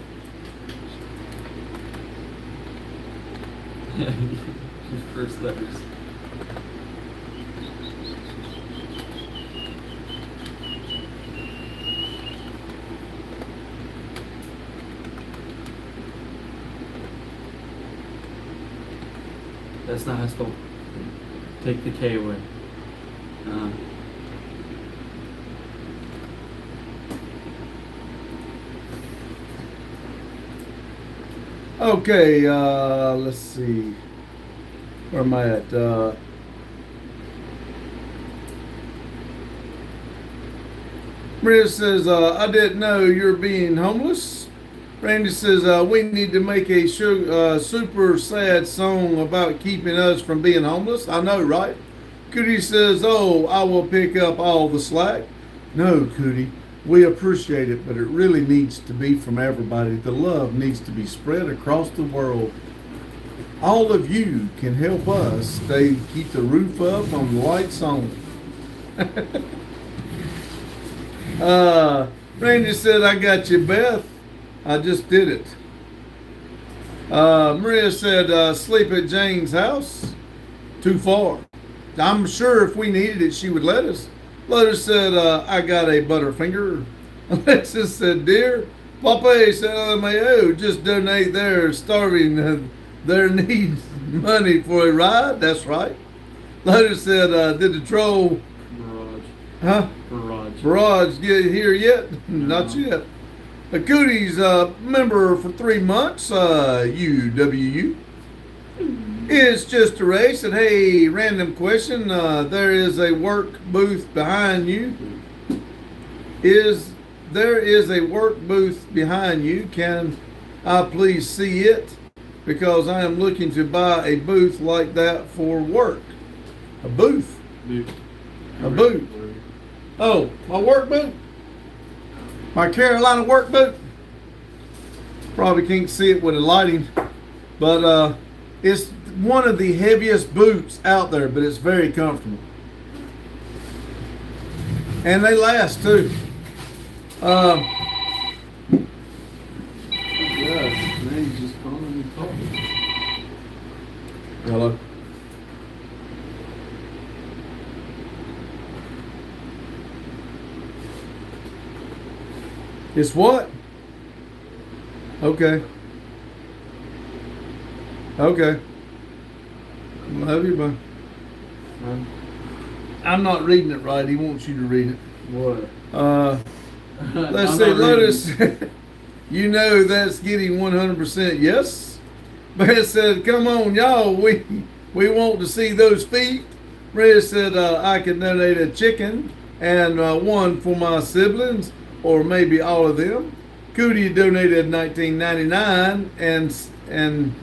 His first letters. That's not how it's spelled. Take the K away. Okay, let's see. Where am I at? Maria says, I didn't know you're being homeless. Randy says, we need to make a super sad song about keeping us from being homeless. I know, right? Cootie says, oh, I will pick up all the slack. No, Cootie, we appreciate it, but it really needs to be from everybody. The love needs to be spread across the world. All of you can help us keep the roof up and the lights on. Randy said, I got you, Beth. I just did it. Maria said, sleep at Jane's house. Too far. I'm sure if we needed it, she would let us. Lotus said, I got a butterfinger. Alexis said, dear. Papa said, LMAO, just donate their starving, their needs money for a ride. That's right. Lotus said, did the troll... Barrage. Huh? Barrage get here yet? No. Not yet. A Cootie's member for 3 months, UWU. It's just a race. And hey, random question. There is a work booth behind you. There is a work booth behind you. Can I please see it? Because I am looking to buy a booth like that for work. A booth. A booth. Oh, my work boot? My Carolina work boot? Probably can't see it with the lighting, but it's one of the heaviest boots out there, but it's very comfortable. And they last too. Yeah, now he's just calling me talking. Hello. It's what? Okay. Okay. Love you, bud. I'm not reading it right. He wants you to read it. What? Let's I'm see, not reading. Lotus. You know that's getting 100% yes. Brad said, come on, y'all, we want to see those feet. Red said, I could donate a chicken and one for my siblings, or maybe all of them. Cootie donated $19.99 and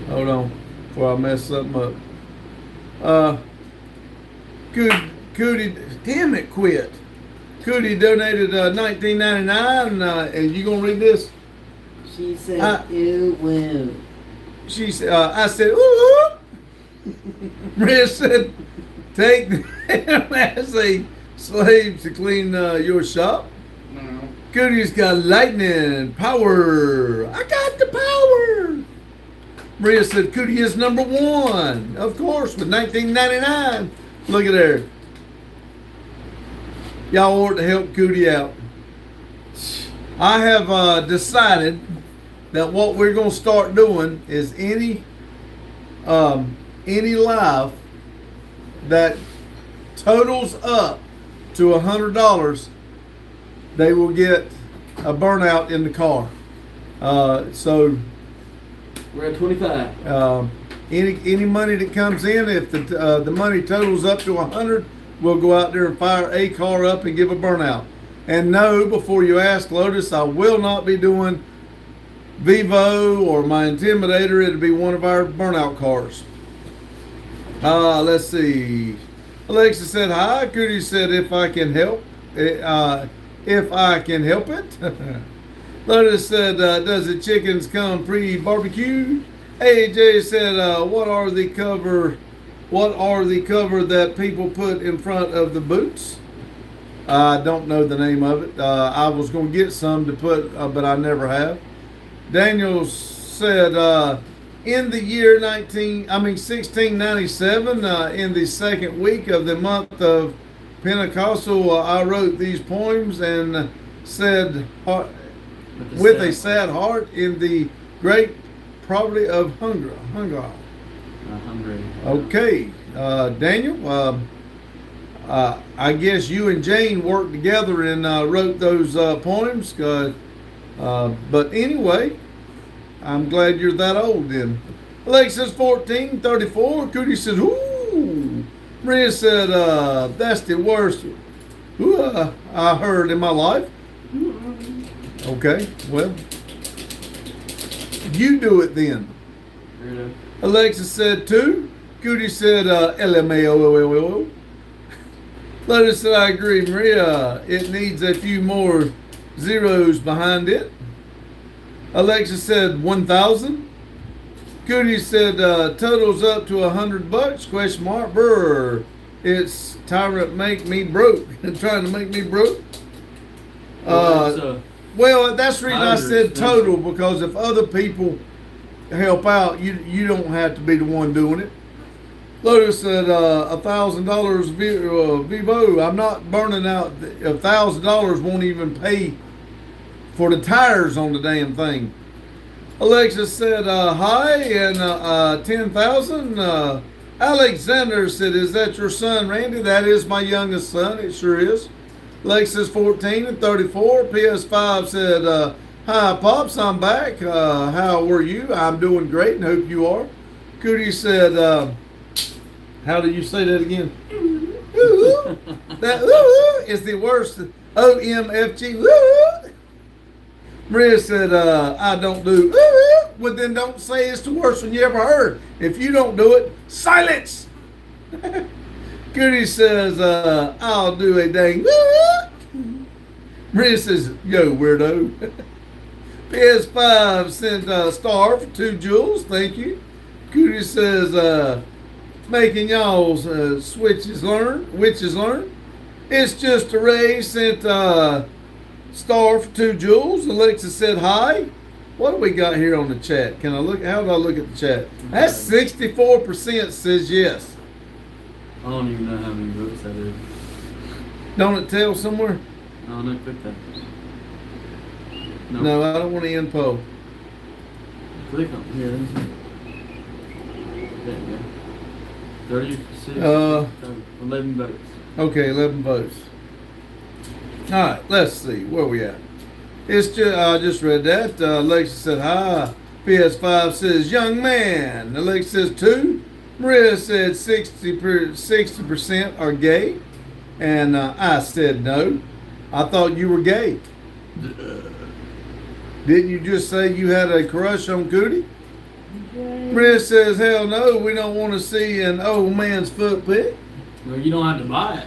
hold on before I mess something up. Cootie, damn it, quit. Cootie donated $19.99, and you gonna read this? She said, ew, well. She said, I said, ooh. Red said, take them as a slave to clean your shop. No. Cootie's got lightning power. I got the power. Maria said, Cootie is number one, of course, with $19.99. Look at there. Y'all ought to help Cootie out. I have decided that what we're going to start doing is any life that totals up to $100, they will get a burnout in the car. So We're at 25. any money that comes in, if the money totals up to 100, we'll go out there and fire a car up and give a burnout. And no, before you ask, Lotus, I will not be doing Vivo or my Intimidator. It'll be one of our burnout cars. Let's see. Alexa said hi. Cootie said if I can help, if I can help it. Lotus said, does the chickens come pre-barbecued? AJ said, what are the cover that people put in front of the boots? I don't know the name of it. I was going to get some to put, but I never have. Daniel said, in the year 1697, in the second week of the month of Pentecostal, I wrote these poems and said, with a sad heart, in the great poverty of hunger. Hungry. Okay, Daniel, I guess you and Jane worked together and wrote those poems. But anyway, I'm glad you're that old then. Alexis 1434. Cootie says, ooh. Maria said, that's the worst I heard in my life. Okay, well, you do it then. Weirdo. Alexis said 2. Cootie said LMAO. Lotus said, I agree, Maria. It needs a few more zeros behind it. Alexis said 1,000. Cootie said totals up to $100? Question mark. Brr. It's tyrant make me broke. Trying to make me broke. Well, that's the reason I said total, because if other people help out, you don't have to be the one doing it. Lotus said $1,000 Vivo. I'm not burning out. $1,000 won't even pay for the tires on the damn thing. Alexis said hi and 10,000. Alexander said, is that your son, Randy? That is my youngest son. It sure is. Alexis 14 and 34. PS5 said, hi, Pops, I'm back. How were you? I'm doing great and hope you are. Cootie said, how do you say that again? Ooh, that ooh is the worst. OMFG. Ooh. Maria said, I don't do ooh. Well, then don't say it's the worst one you ever heard. If you don't do it, silence. Cootie says, I'll do a dang ooh. Maria says, yo, weirdo. PS5 sent star for 2 jewels. Thank you. Cootie says, making y'all's witches learn. It's just a Ray sent star for 2 jewels. Alexa said hi. What do we got here on the chat? Can I look? How do I look at the chat? That's 64% says yes. I don't even know how many votes that is. Don't it tell somewhere? I don't know. Click that. No, I don't want to end poll. Click on here. Let me see. There you go. 36. 11 votes. Okay, 11 votes. All right, let's see. Where we at? It's just I just read that. Alexa said hi. PS5 says young man. Alexa says 2. Maria said 60% are gay, and I said no. I thought you were gay. Didn't you just say you had a crush on Cootie? Maria says hell no. We don't want to see an old man's foot pic. Well, you don't have to buy it.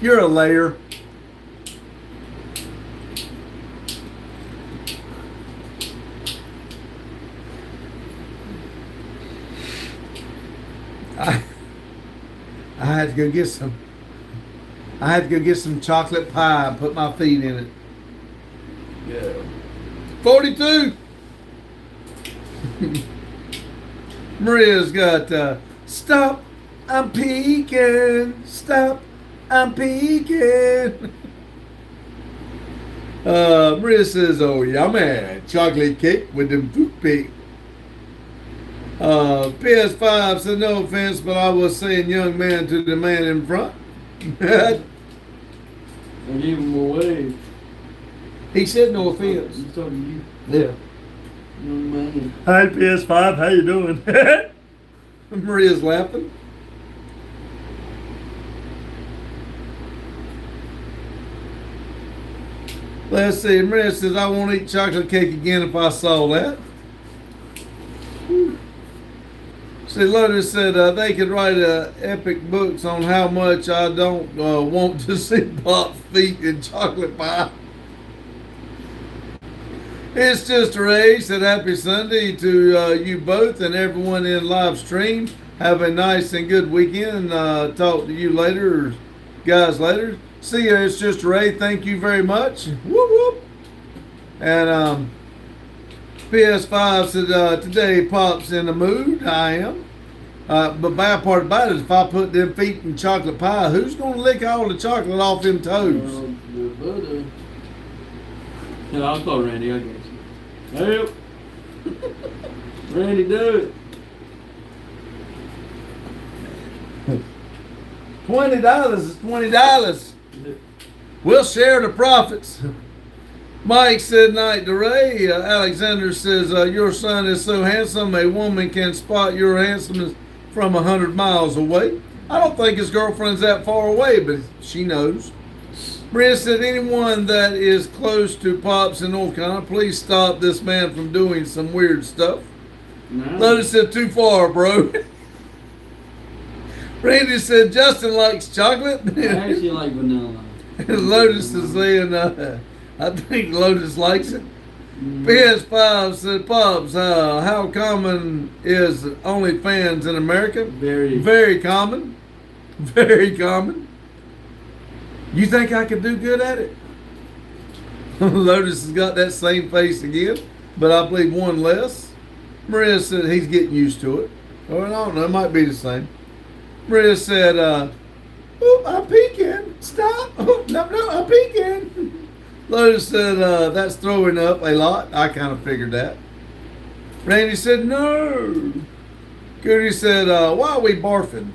You're a layer. I had to go get some. I had to go get some chocolate pie and put my feet in it. Yeah. 42. Maria's got stop. I'm peeking. Stop. I'm peeking. Maria says, "Oh yummy, chocolate cake with them fruit pick." PS5 said, "No offense, but I was saying young man to the man in front." I gave him away. He said no offense. I'm talking Yeah. Young man. Hi PS5, how you doing? Maria's laughing. Let's see. Maria says, "I won't eat chocolate cake again if I saw that." See, Lotus said they could write epic books on how much I don't want to see Pop's feet in chocolate pie. It's just a race. Said happy Sunday to you both and everyone in live stream. Have a nice and good weekend. Talk to you later, guys, later. See ya. It's just a Ray. Thank you very much. Whoop whoop. And PS5 said today Pop's in the mood. I am. But bad part about it is if I put them feet in chocolate pie, who's gonna lick all the chocolate off them toes? Yeah, I'll call Randy. I guess. Help. Randy, do it. $20 is $20. We'll share the profits. Mike said night to Ray. Alexander says your son is so handsome a woman can spot your handsomeness from 100 miles away. I don't think his girlfriend's that far away, but she knows. Brent said anyone that is close to Pops in North Carolina, please stop this man from doing some weird stuff. No. Lotus said too far, bro. Randy said Justin likes chocolate. I actually like vanilla. Lotus is saying I think Lotus likes it. PS5 said, Pops, how common is OnlyFans in America? Very. Very common. Very common. You think I could do good at it? Lotus has got that same face again, but I believe one less. Maria said he's getting used to it. Or I don't know, it might be the same. Maria said, oh, I'm peeking. Stop. Oh, no, I'm peeking. Lotus said, that's throwing up a lot. I kind of figured that. Randy said, no. Goody said, why are we barfing?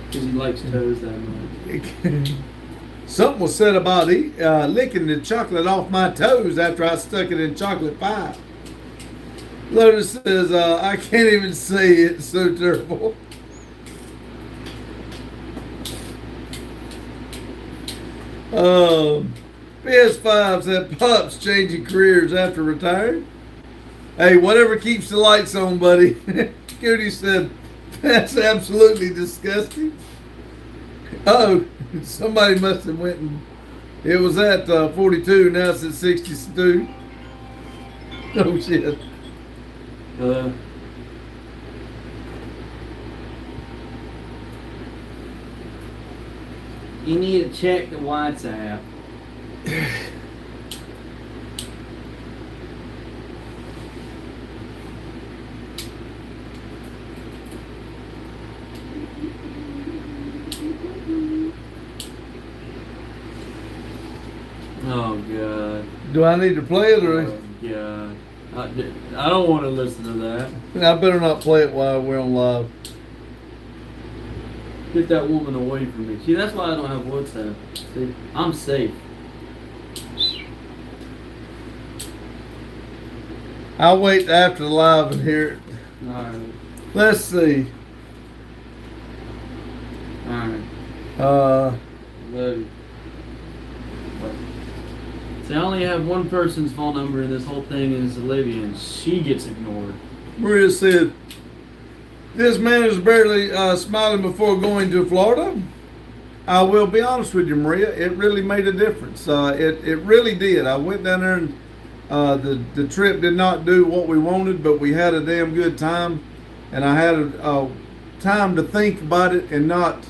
Because he likes toes that much. Something was said about licking the chocolate off my toes after I stuck it in chocolate pie. Lotus says, I can't even say it. It's so terrible. PS5 said Pops changing careers after retiring. Hey, whatever keeps the lights on, buddy. Goody said, that's absolutely disgusting. Oh, somebody must have went and it was at 42, now it's at 62. Oh shit. You need to check the WhatsApp. Oh God. Do I need to play it or? Oh God. I don't want to listen to that. I better not play it while we're on live. Get that woman away from me. See, that's why I don't have WhatsApp. See, I'm safe. I'll wait after the live and hear it. Alright. Let's see. Alright. Uh, Love you. See, I only have one person's phone number in this whole thing, and it's Olivia, and she gets ignored. Maria said, "This man is barely smiling before going to Florida." I will be honest with you, Maria. It really made a difference. It really did. I went down there and the trip did not do what we wanted, but we had a damn good time, and I had a time to think about it and not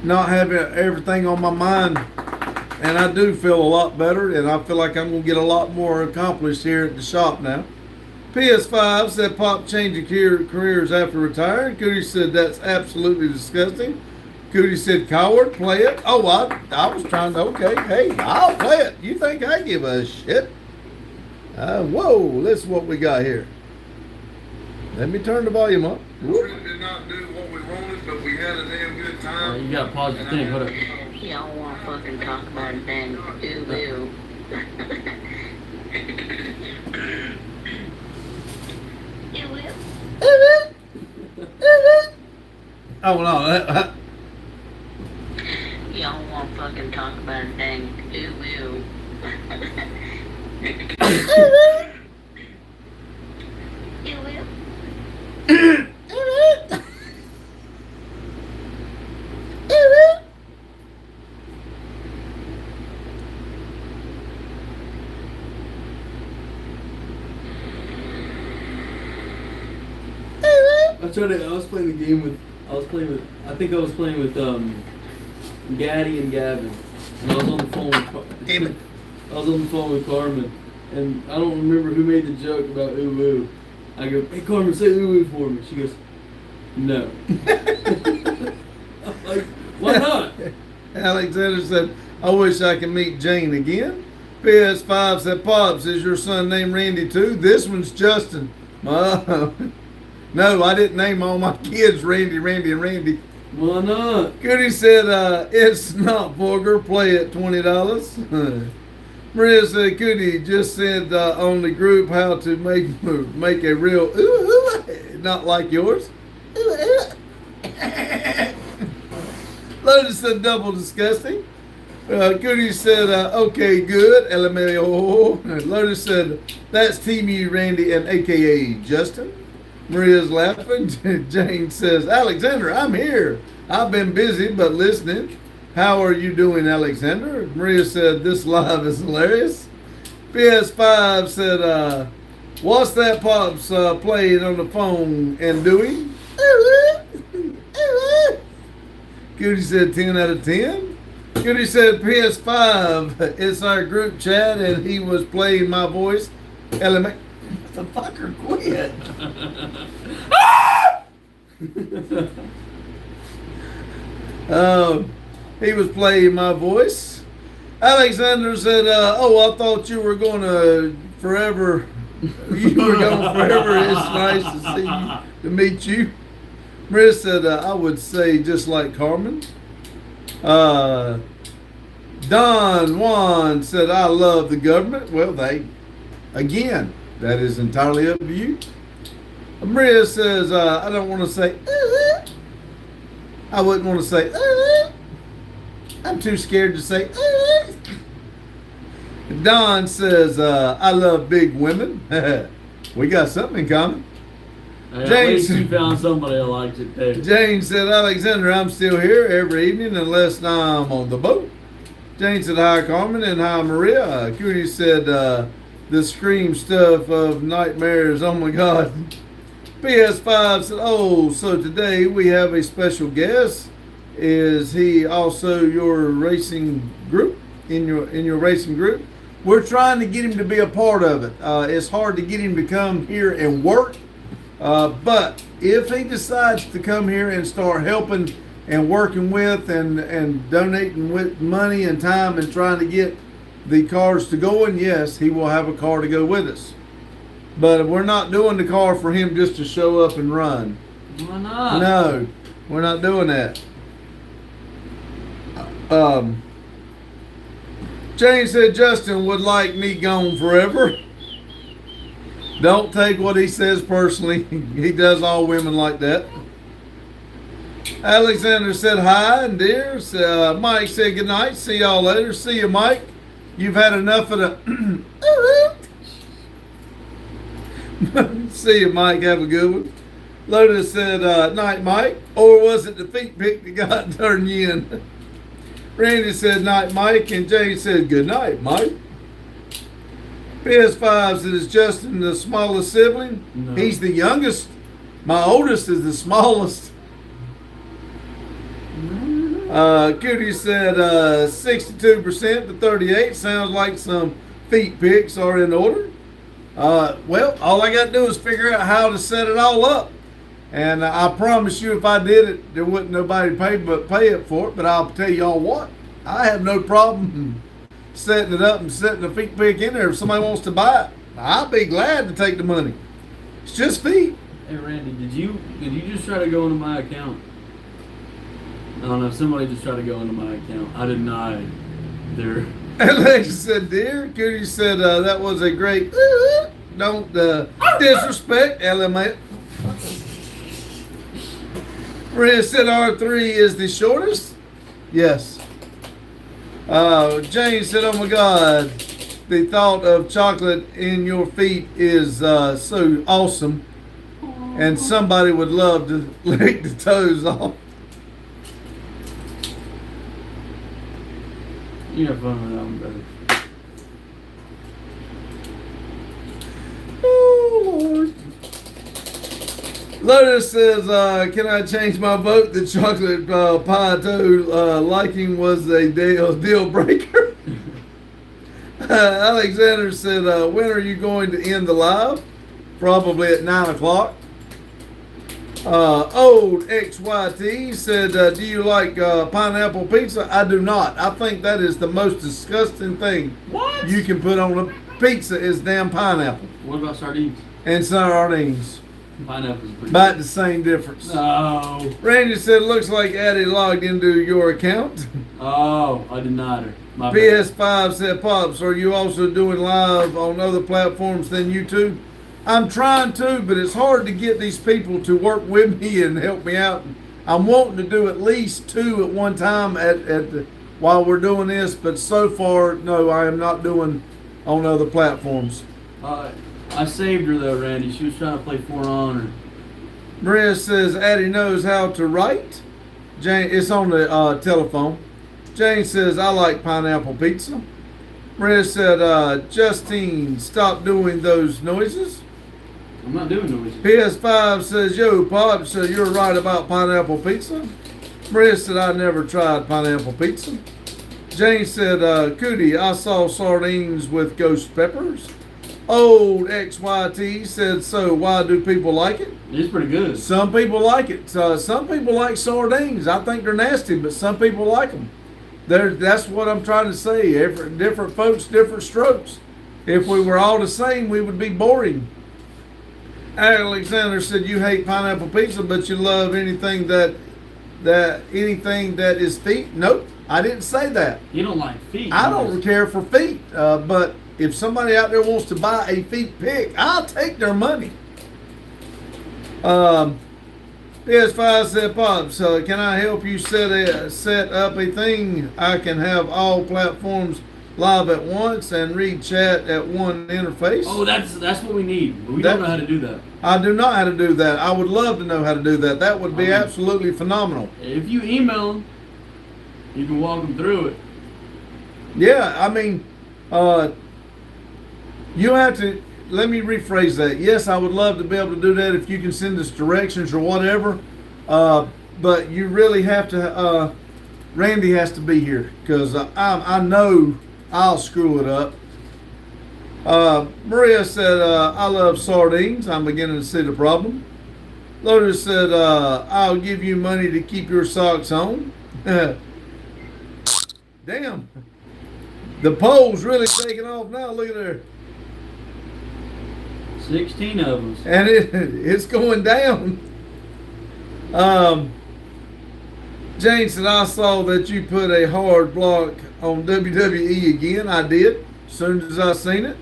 have everything on my mind. And I do feel a lot better, and I feel like I'm going to get a lot more accomplished here at the shop now. PS5 said Pop changing careers after retiring. Cootie said that's absolutely disgusting. Cootie said coward, play it. Oh, I was trying to, okay, hey, I'll play it. You think I give a shit? Whoa, listen what we got here. Let me turn the volume up. Whoop. Did not do what we wanted, but we had a damn good time. You gotta pause the thing. Hold up. Y'all want to fucking talk about it then. Ooh. Oh, no. Y'all want to fucking talk about it then. Ooh. I was playing the game with, I think I was playing with, Gaddy and Gavin. And I was on the phone with, Damn it. I was on the phone with Carmen. And I don't remember who made the joke about ooh ooh. I go, hey Carmen, say ooh ooh for me. She goes, no. I'm like, why not? Alexander said, I wish I could meet Jane again. PS5 said, Pops, is your son named Randy too? This one's Justin. No, I didn't name all my kids Randy, and Randy. Why not? Goody said, it's not vulgar. Play it, $20. Maria said, Goody just said on the group how to make a real ooh, not like yours. Lotus said, double disgusting. Goody said, okay, good. LMAO. Lotus said, that's Team U, Randy, and AKA Justin. Maria's laughing. Jane says, Alexander, I'm here. I've been busy, but listening. How are you doing, Alexander? Maria said, this live is hilarious. PS5 said, what's that Pops playing on the phone and doing? Goody said 10 out of 10. Goody said PS5, it's our group chat, and he was playing my voice. What the fucker, quit. He was playing my voice. Alexander said, oh, I thought you were going to forever. You were going forever. It's nice to see you, to meet you. Maria said, I would say just like Carmen. Don Juan said, I love the government. Well, again, that is entirely up to you. Maria says, I don't want to say, I wouldn't want to say, I'm too scared to say, Don says, I love big women. We got something in common. At James, least you found somebody that likes it too. Jane said, Alexander, I'm still here every evening unless I'm on the boat. Jane said, hi, Carmen, and hi, Maria. Cootie said, the scream stuff of nightmares, oh my God. PS5 said, oh, so today we have a special guest. Is he also your racing group, in your racing group? We're trying to get him to be a part of it. It's hard to get him to come here and work. But if he decides to come here and start helping and working with and donating with money and time and trying to get the cars to going, yes, he will have a car to go with us. But we're not doing the car for him just to show up and run. Why not? No. We're not doing that. Jane said Justin would like me gone forever. Don't take what he says personally. He does all women like that. Alexander said hi and dear. Mike said good night. See y'all later. See you, Mike. You've had enough of the. See you, Mike. Have a good one. Lotus said night, Mike. Or was it the feet pick that got turned you in? Randy said night, Mike. And Jay said good night, Mike. PS5 said, is Justin the smallest sibling? No. He's the youngest. My oldest is the smallest. Cootie said 62% to 38. Sounds like some feet picks are in order. Well, all I got to do is figure out how to set it all up. And I promise you, if I did it, there wouldn't nobody pay it for it. But I'll tell y'all what, I have no problem setting it up and setting a feet pick in there. If somebody wants to buy it, I'll be glad to take the money. It's just feet. Hey Randy, did you just try to go into my account? I don't know. Somebody just tried to go into my account. I did not. There. Alexa said, dear. Cootie said, that was a great, don't disrespect, LMA. Maria said R3 is the shortest. Yes. Jane said, oh my God, the thought of chocolate in your feet is so awesome. And somebody would love to lick the toes off. You have fun with that one, brother. Oh, Lord. Lotus says, can I change my vote? The chocolate pie toe liking was a deal breaker. Alexander said, when are you going to end the live? Probably at 9 o'clock. Old XYT said, do you like pineapple pizza? I do not. I think that is the most disgusting thing What? you can put on a pizza is damn pineapple. What about sardines? And sardines. Pineapple's pretty. About the same difference. Oh. Randy said, looks like Addie logged into your account. Oh, I denied her. My bad. PS5 said, Pops, are you also doing live on other platforms than YouTube? I'm trying to, but it's hard to get these people to work with me and help me out. I'm wanting to do at least 2 at one time while we're doing this, but so far, no, I am not doing on other platforms. I saved her though, Randy. She was trying to play For Honor. Maria says, Addie knows how to write. Jane, it's on the telephone. Jane says, I like pineapple pizza. Maria said, Justine, stop doing those noises. I'm not doing noises. PS5 says, yo, Pop, so you're right about pineapple pizza. Maria said, I never tried pineapple pizza. Jane said, Cootie, I saw sardines with ghost peppers. Old XYT said, so why do people like it? It's pretty good. Some people like it. Some people like sardines. I think they're nasty, but some people like them. That's what I'm trying to say. Different folks, different strokes. If we were all the same, we would be boring. Alexander said, you hate pineapple pizza, but you love anything that is feet. Nope, I didn't say that. You don't like feet. I don't care for feet, but if somebody out there wants to buy a feet pick, I'll take their money. PS5 said, Pops, can I help you set up a thing? I can have all platforms live at once and read chat at one interface. Oh, that's what we need. We don't know how to do that. I do not know how to do that. I would love to know how to do that. That would be absolutely phenomenal. If you email them, you can walk them through it. Yeah, I mean, you have to, let me rephrase that. Yes, I would love to be able to do that if you can send us directions or whatever. But you really have to, Randy has to be here because I know I'll screw it up. Maria said, I love sardines. I'm beginning to see the problem. Lotus said, I'll give you money to keep your socks on. Damn. The poll's really taking off now. Look at there. 16 of us. And it's going down. Jane said, I saw that you put a hard block on WWE again. I did, as soon as I seen it.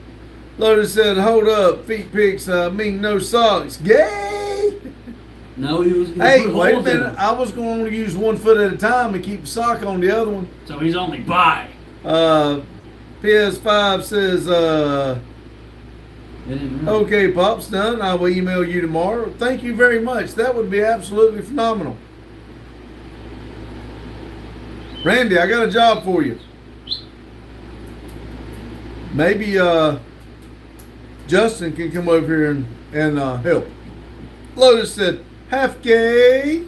Lotus said, hold up, feet pics mean no socks. Gay! No, he was. Hey, put wait a holes in minute. them. I was going to use 1 foot at a time and keep the sock on the other one. So he's only bi. PS5 says, They didn't know. okay, Pop's done. I will email you tomorrow. Thank you very much. That would be absolutely phenomenal. Randy, I got a job for you. Maybe Justin can come over here and help. Lotus said, half gay.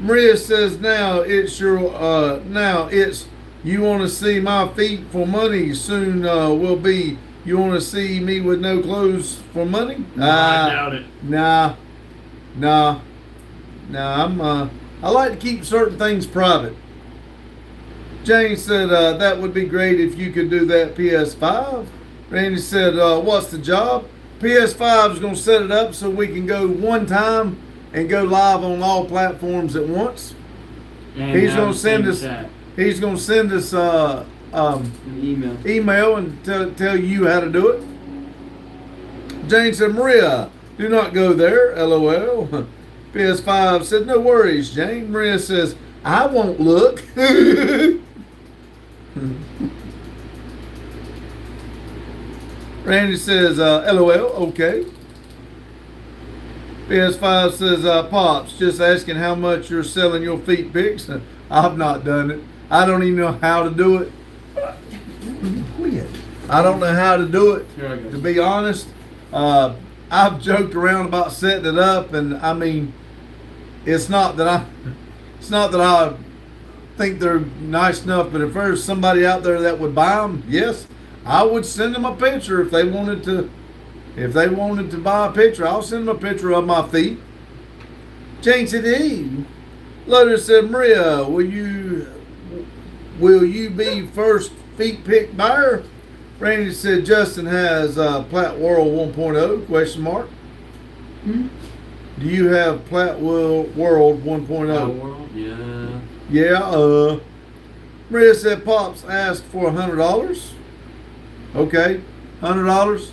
Maria says, now it's you want to see my feet for money. Soon will be you want to see me with no clothes for money. No, I doubt it. Nah. I like to keep certain things private. Jane said, that would be great if you could do that, PS5. Randy said, what's the job? PS5 is going to set it up so we can go one time and go live on all platforms at once. And He's now going to the send same us. chat. He's going to send us An email. email and tell you how to do it. Jane said, Maria, do not go there. LOL. PS5 said, no worries, Jane. Maria says, I won't look. Randy says, LOL, okay. PS5 says, Pops, just asking how much you're selling your feet pics. I've not done it. I don't even know how to do it. Quit. I don't know how to do it, Here I go. to be honest. I've joked around about setting it up, and I mean, it's not that I think they're nice enough, but if there's somebody out there that would buy them, yes, I would send them a picture if they wanted to. If they wanted to buy a picture, I'll send them a picture of my feet. Jane said, hey. Lotus said, Maria, will you be first feet pick buyer? Randy said, Justin has Plat World 1.0, question mark. Hmm? Do you have Plat World 1.0? World? Yeah. Yeah, Maria said, Pops asked for $100. Okay, $100.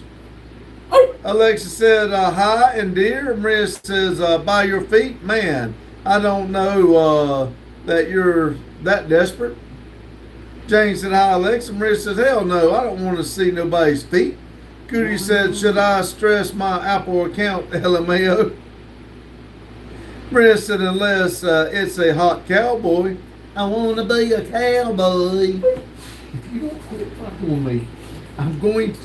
Oh! Alexa said, hi and dear. Maria says, by your feet. Man, I don't know that you're that desperate. Jane said, hi, Alexa. Maria says, hell no, I don't want to see nobody's feet. Cootie said, should I stress my Apple account, LMAO? Maria said, unless it's a hot cowboy. I want to be a cowboy. You don't quit fucking with me. I'm going.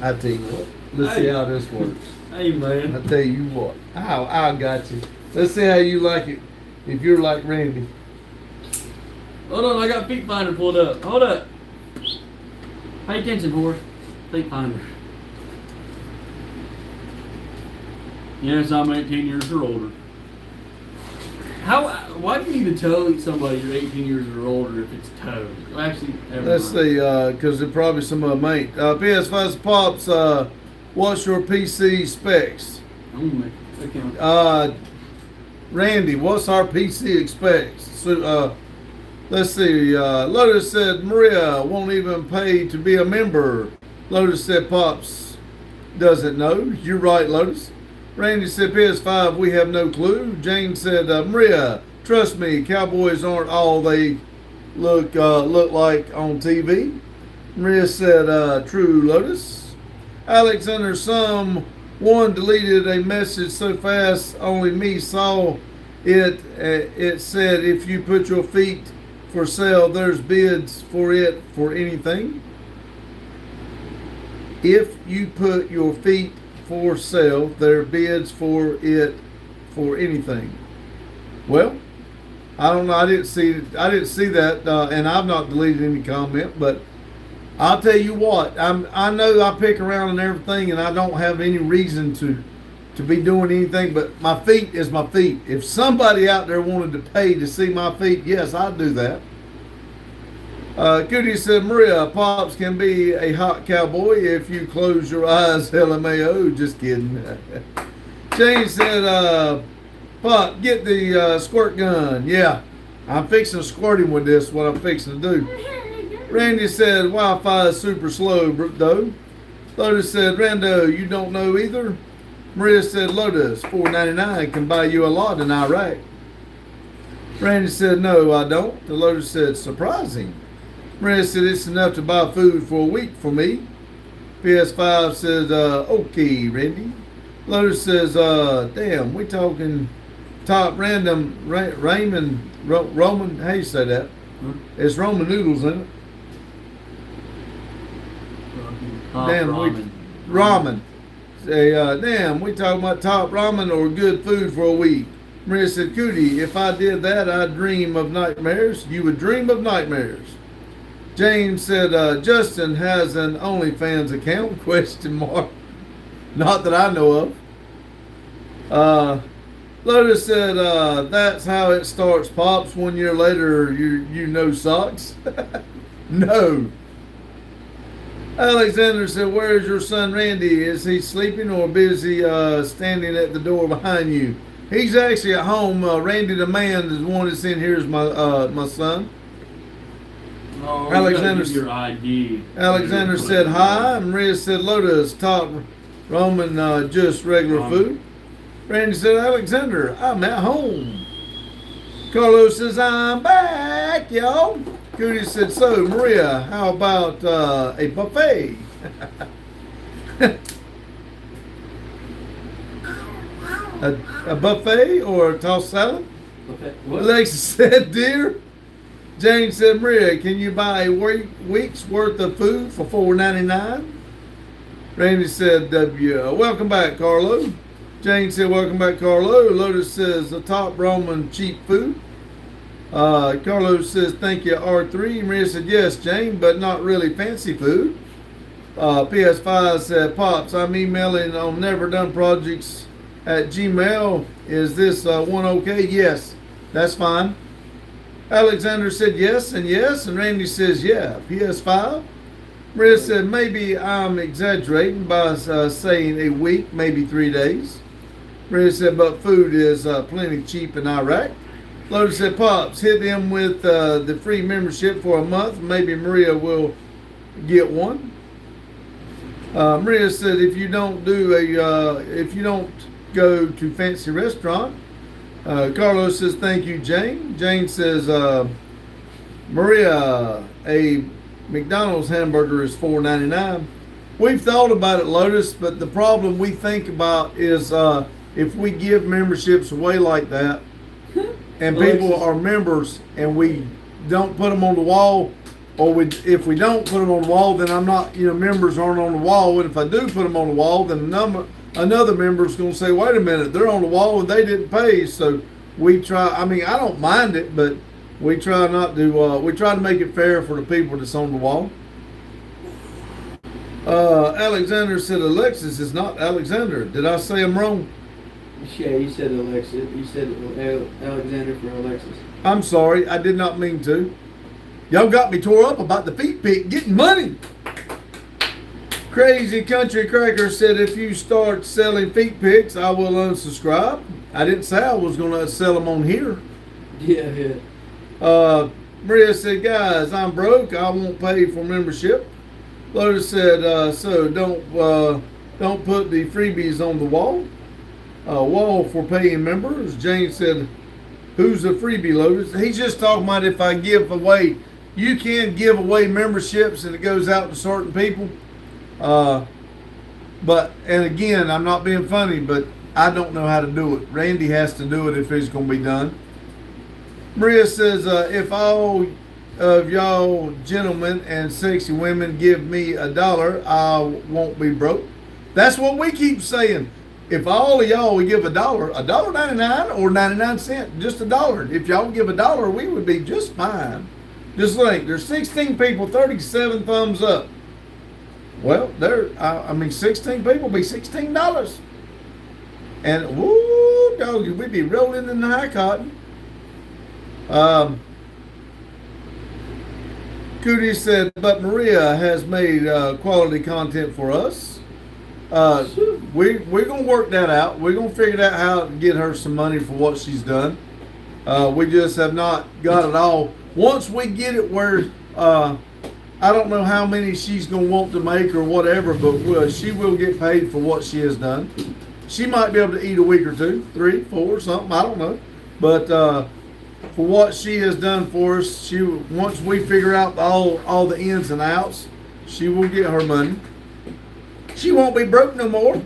I tell you what. Let's see how this works. Hey, man. I tell you what. I got you. Let's see how you like it. If you're like Randy. Hold on, I got Feet Finder pulled up. Hold up. Pay attention, horse. Feet Finder. Yes, I'm 18 years or older. Why do you need to tell somebody you're 18 years or older if it's toes? Well, actually, never Let's mind. see, because there probably some of them ain't. PS5 Pops, what's your PC specs? I'm gonna make it count. Randy, what's our PC specs? So, let's see. Lotus said Maria won't even pay to be a member. Lotus said Pops doesn't know. You're right, Lotus. Randy said PS5, we have no clue. Jane said, Maria, trust me, cowboys aren't all they look like on TV. Maria said, true, Lotus. Alexander, someone deleted a message so fast only me saw it. It said, if you put your feet for sale, there's bids for it for anything. If you put your feet for sale, there are bids for it for anything. Well, I don't know. I didn't see that, and I've not deleted any comment. But I'll tell you what. I know I pick around and everything, and I don't have any reason to be doing anything. But my feet is my feet. If somebody out there wanted to pay to see my feet, yes, I'd do that. Cootie said, Maria, Pops can be a hot cowboy if you close your eyes. LMAO, just kidding. Jane said, Pop, get the squirt gun. Yeah, I'm fixing to squirt him with this, what I'm fixing to do. Randy said, Wi-Fi is super slow, though. Lotus said, Rando, you don't know either? Maria said, Lotus, $4.99 can buy you a lot in Iraq. Randy said, no, I don't. The Lotus said, surprising. Maria said, it's enough to buy food for a week for me. PS5 says, okay, Randy. Lotus says, damn, we talking top random Raymond Roman. How you say that? It's Roman noodles, isn't it? Damn, ramen. Say, damn, we talking about top ramen or good food for a week. Maria said, Cootie, if I did that, I'd dream of nightmares. You would dream of nightmares. James said, Justin has an OnlyFans account, question mark. Not that I know of. Lotus said, that's how it starts, Pops. 1 year later, you know socks. No. Alexander said, where's your son Randy? Is he sleeping or busy standing at the door behind you? He's actually at home. Randy the man is the one that's in here is my son. Oh, Alexander, your ID. Alexander said hi. Maria said Lotus, top Roman, just regular food. Randy said, Alexander, I'm at home. Carlos says, I'm back, y'all. Cootie said, so, Maria, how about a buffet? a buffet or a tossed salad? Okay. What? Alexa said, dear. Jane said, Maria, can you buy a week's worth of food for $4.99? Randy said, welcome back, Carlo. Jane said, welcome back, Carlo. Lotus says, the top Roman cheap food. Carlos says, thank you, R3. Maria said, yes, Jane, but not really fancy food. PS5 said, Pops, I'm emailing on never done projects at Gmail. Is this one okay? Yes, that's fine. Alexander said yes, and Randy says, yeah. PS5. Maria said, maybe I'm exaggerating by saying a week, maybe 3 days. Maria said, but food is plenty cheap in Iraq. Lotus said, Pops, hit them with the free membership for a month. Maybe Maria will get one. Maria said, if you don't go to fancy restaurant. Carlos says, thank you, Jane. Jane says, Maria, a McDonald's hamburger is $4.99. We've thought about it, Lotus, but the problem we think about is if we give memberships away like that, and people are members, and we don't put them on the wall, or if we don't put them on the wall, then I'm not, members aren't on the wall. And if I do put them on the wall, then another member is going to say, wait a minute, they're on the wall and they didn't pay. So we try, I don't mind it, but we try not to, we try to make it fair for the people that's on the wall. Alexander said Alexis is not Alexander. Did I say I'm wrong? Yeah, you said Alexis. You said Alexander for Alexis. I'm sorry, I did not mean to. Y'all got me tore up about the feet pick getting money. Crazy Country Cracker said, if you start selling feet picks, I will unsubscribe. I didn't say I was going to sell them on here. Yeah. Maria said, guys, I'm broke. I won't pay for membership. Lotus said, so don't put the freebies on the wall. Wall for paying members. Jane said, who's a freebie, Lotus? He's just talking about if I give away, you can give away memberships and it goes out to certain people. But, and again, I'm not being funny, but I don't know how to do it. Randy has to do it if it's going to be done. Maria says, if all of y'all gentlemen and sexy women give me $1, I won't be broke. That's what we keep saying. If all of y'all would give $1.99 or 99 cents, just $1. If y'all give $1, we would be just fine. Just think, there's 16 people, 37 thumbs up. Well, 16 people be $16. And woo, doggy, we'd be rolling in the high cotton. Cootie said, but Maria has made quality content for us. we're gonna work that out. We're gonna figure out how to get her some money for what she's done. We just have not got it all. Once we get it where I don't know how many she's gonna want to make or whatever, but she will get paid for what she has done. She might be able to eat a week or two, 3, 4, something. I don't know, but for what she has done for us, once we figure out all the ins and outs, she will get her money. She won't be broke no more.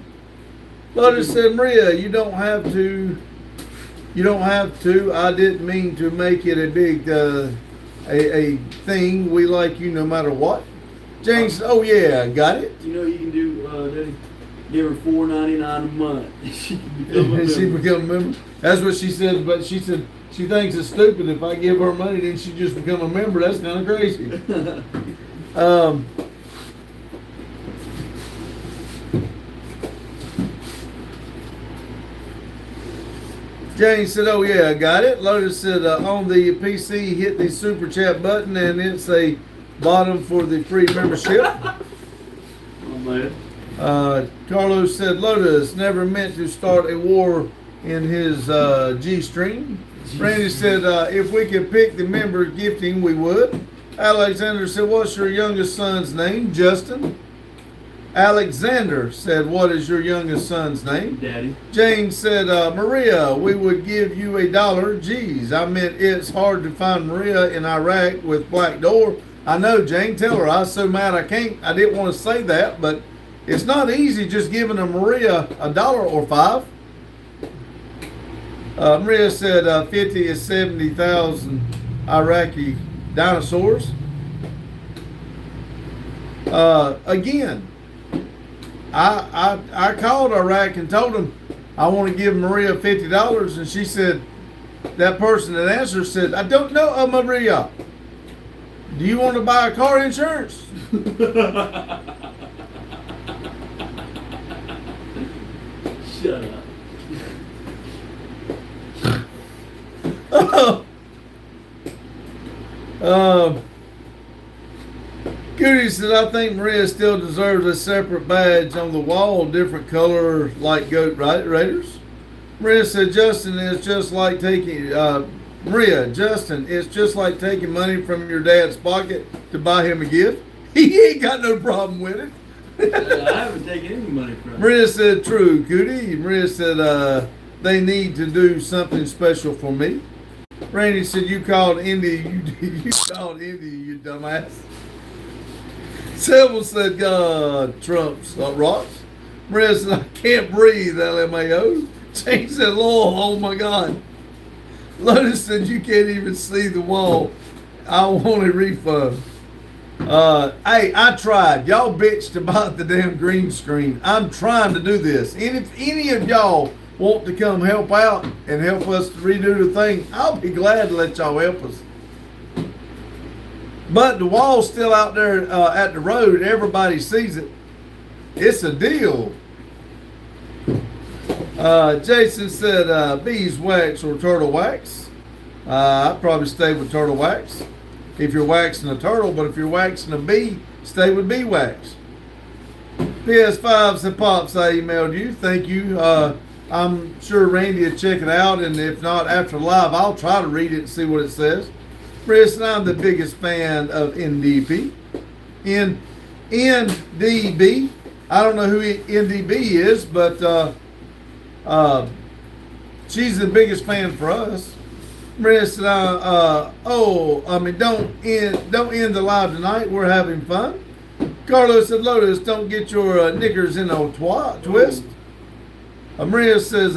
Lotus said, Maria, you don't have to. I didn't mean to make it a big a thing. We like you no matter what. James said, oh yeah, got it. You know you can do, Daddy, give her $4.99 a month. She can become a member. She become a member. That's what she said, but she said she thinks it's stupid if I give her money, then she just become a member. That's kind of crazy. Jane said, oh yeah, I got it. Lotus said, on the PC, hit the super chat button and it's a bottom for the free membership. Oh man. Carlos said, Lotus never meant to start a war in his G-string. Randy said, if we could pick the member gifting, we would. Alexander said, what's your youngest son's name? Justin. Alexander said, what is your youngest son's name? Daddy. James said, Maria, we would give you $1. Geez, I meant it's hard to find Maria in Iraq with Black Door. I know, Jane, tell her I was so mad I didn't want to say that, but it's not easy just giving a Maria $1 or $5. Maria said 50 is 70,000 Iraqi dinosaurs. Again, I called Iraq and told them I want to give Maria $50, and she said, that person that answered said, I don't know, Maria. Do you want to buy a car insurance? Shut up. Goody said, I think Maria still deserves a separate badge on the wall, different color, like Goat Raiders. Maria said, Justin, it's just like taking money from your dad's pocket to buy him a gift. He ain't got no problem with it. I haven't taken any money from him. Maria said, true, Goody. Maria said, they need to do something special for me. Randy said, you called Indy, you called Indy, you dumbass. Sybil said, God, Trump's rocks. Maria said, I can't breathe, LMAO. Jane said, Lord, oh my God. Lotus said, you can't even see the wall. I want a refund. Hey, I tried. Y'all bitched about the damn green screen. I'm trying to do this. And if any of y'all want to come help out and help us redo the thing, I'll be glad to let y'all help us. But the wall's still out there at the road. Everybody sees it. It's a deal. Jason said beeswax or turtle wax. I'd probably stay with turtle wax if you're waxing a turtle, but if you're waxing a bee, stay with bee wax. PS5 said, Pops, I emailed you. Thank you. I'm sure Randy will check it out, and if not, after live, I'll try to read it and see what it says. Chris, and I'm the biggest fan of NDP. NDB. I don't know who NDB is, but she's the biggest fan for us. Chris, don't end the live tonight. We're having fun. Carlos said, Lotus, don't get your knickers in a twist. Maria says,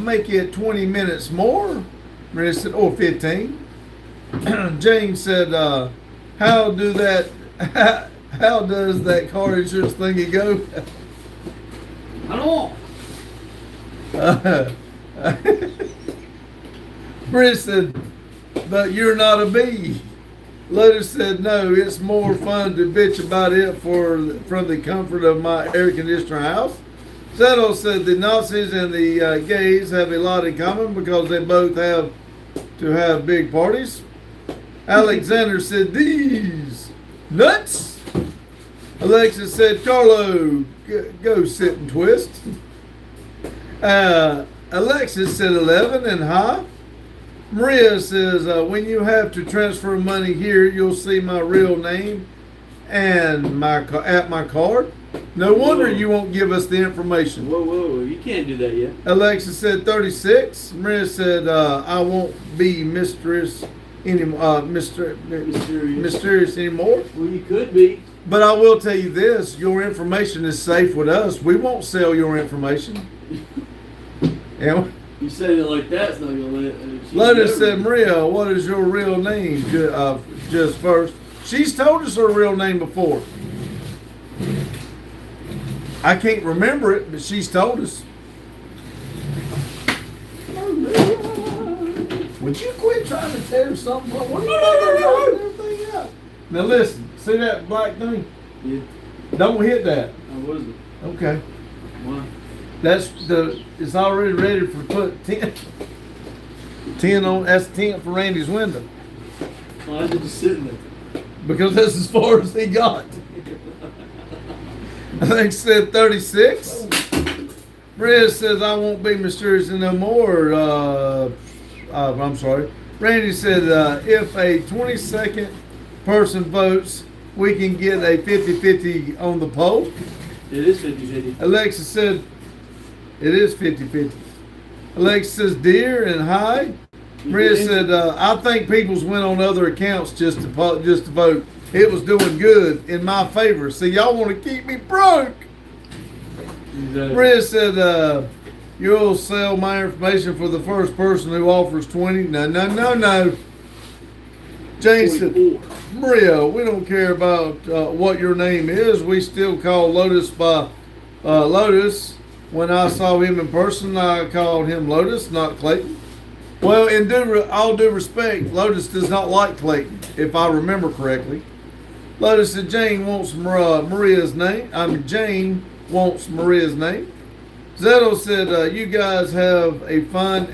make it 20 minutes more. Maria said, 15. James said, how does that car insurance thingy go? I don't know. Chris said, but you're not a bee. Lotus said, no, it's more fun to bitch about it from the comfort of my air conditioner house. Settle said the Nazis and the gays have a lot in common because they both have to have big parties. Alexander said, these nuts. Alexis said, Carlo, go sit and twist. Alexis said 11 and hi. Maria says, when you have to transfer money here, you'll see my real name and at my card. No wonder you won't give us the information. Whoa, you can't do that yet. Alexis said 36. Maria said, I won't be mysterious anymore. Mysterious anymore. Well, you could be. But I will tell you this: your information is safe with us. We won't sell your information. And You say it like that, it's not gonna let. Lotus said, Maria, what is your real name? Just first. She's told us her real name before. I can't remember it, but she's told us. Would you quit trying to tear something up? What are you doing? Everything out. Now listen, see that black thing? Yeah. Don't hit that. How was it? Okay. Why? It's already ready for put 10. 10 on, that's 10 for Randy's window. Why is it just sitting there? Because that's as far as he got. I think it said 36. Fred says, I won't be mysterious no more. I'm sorry. Randy said, if a 22nd person votes, we can get a 50-50 on the poll. It is 50-50. Alexa said, it is 50-50. Alexa says, dear and hi. Maria said, I think people's went on other accounts just to vote. It was doing good in my favor. See, y'all want to keep me broke. Exactly. Maria said, you'll sell my information for the first person who offers 20. No. Jane said, Maria, we don't care about what your name is. We still call Lotus by Lotus. When I saw him in person, I called him Lotus, not Clayton. Well, in all due respect, Lotus does not like Clayton, if I remember correctly. Lotus said Jane wants Maria's name. Jane wants Maria's name. Zetto said, you guys have a fun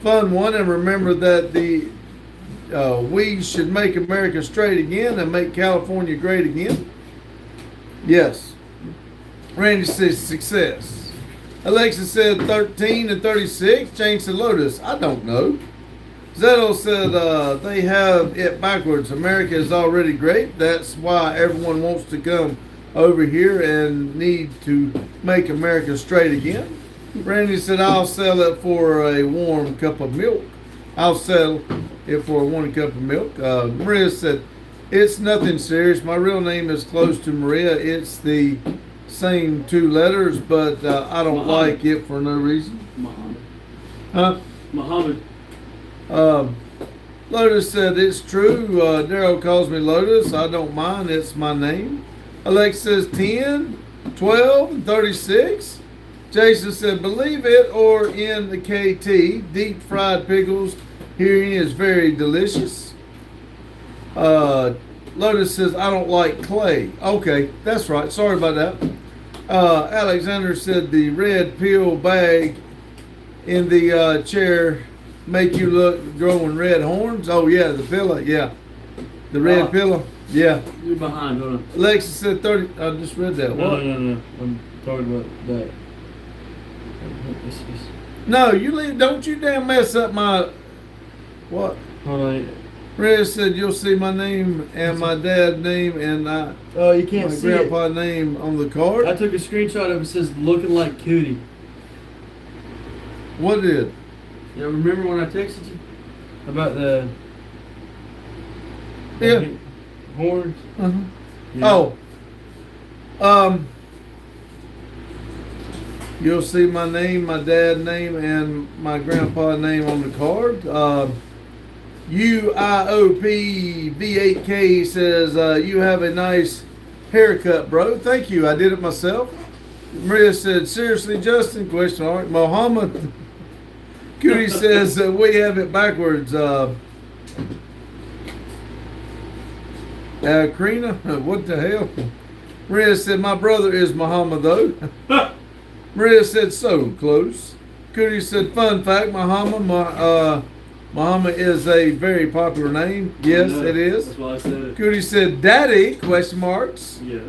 one, and remember that we should make America straight again and make California great again. Yes. Randy says success. Alexa said 13 and 36. Jane said Lotus, I don't know. Zetto said they have it backwards. America is already great. That's why everyone wants to come over here and need to make America straight again. Randy said I'll sell it for a warm cup of milk. I'll sell it for a warm cup of milk. Maria said it's nothing serious. My real name is close to Maria. It's the same two letters, but I don't like it for no reason. Muhammad. Huh? Muhammad. Lotus said it's true. Daryl calls me Lotus. I don't mind. It's my name. Alexa says 10, 12, and 36. Jason said, believe it or in the KT, deep fried pickles herein is very delicious. Lotus says, I don't like clay. Okay, that's right. Sorry about that. Alexander said the red pill bag in the chair make you look growing red horns. Oh yeah, the pillow. Yeah, the red pillow. Yeah. You're behind. Hold on. Alexa said 30. I just read that. What? No. I'm talking about that. No, you leave. Don't you damn mess up my. What? Hold on. Red said you'll see my name and my dad's name and you can't my see it. grandpa's name on the card. I took a screenshot of it. It says looking like Cootie. What did? Yeah, remember when I texted you about the Yeah. horns? Uh-huh. Yeah. Oh. You'll see my name, my dad's name, and my grandpa's name on the card. UIOPV8K says, you have a nice haircut, bro. Thank you. I did it myself. Maria said, seriously, Justin? Question mark. Mohammed. Cootie says, we have it backwards. Karina, what the hell? Maria said, my brother is Muhammad, though. Maria said, so close. Cootie said, fun fact, Muhammad is a very popular name. Yes, it is. That's why I said it. Cootie said, daddy, question marks. Yeah.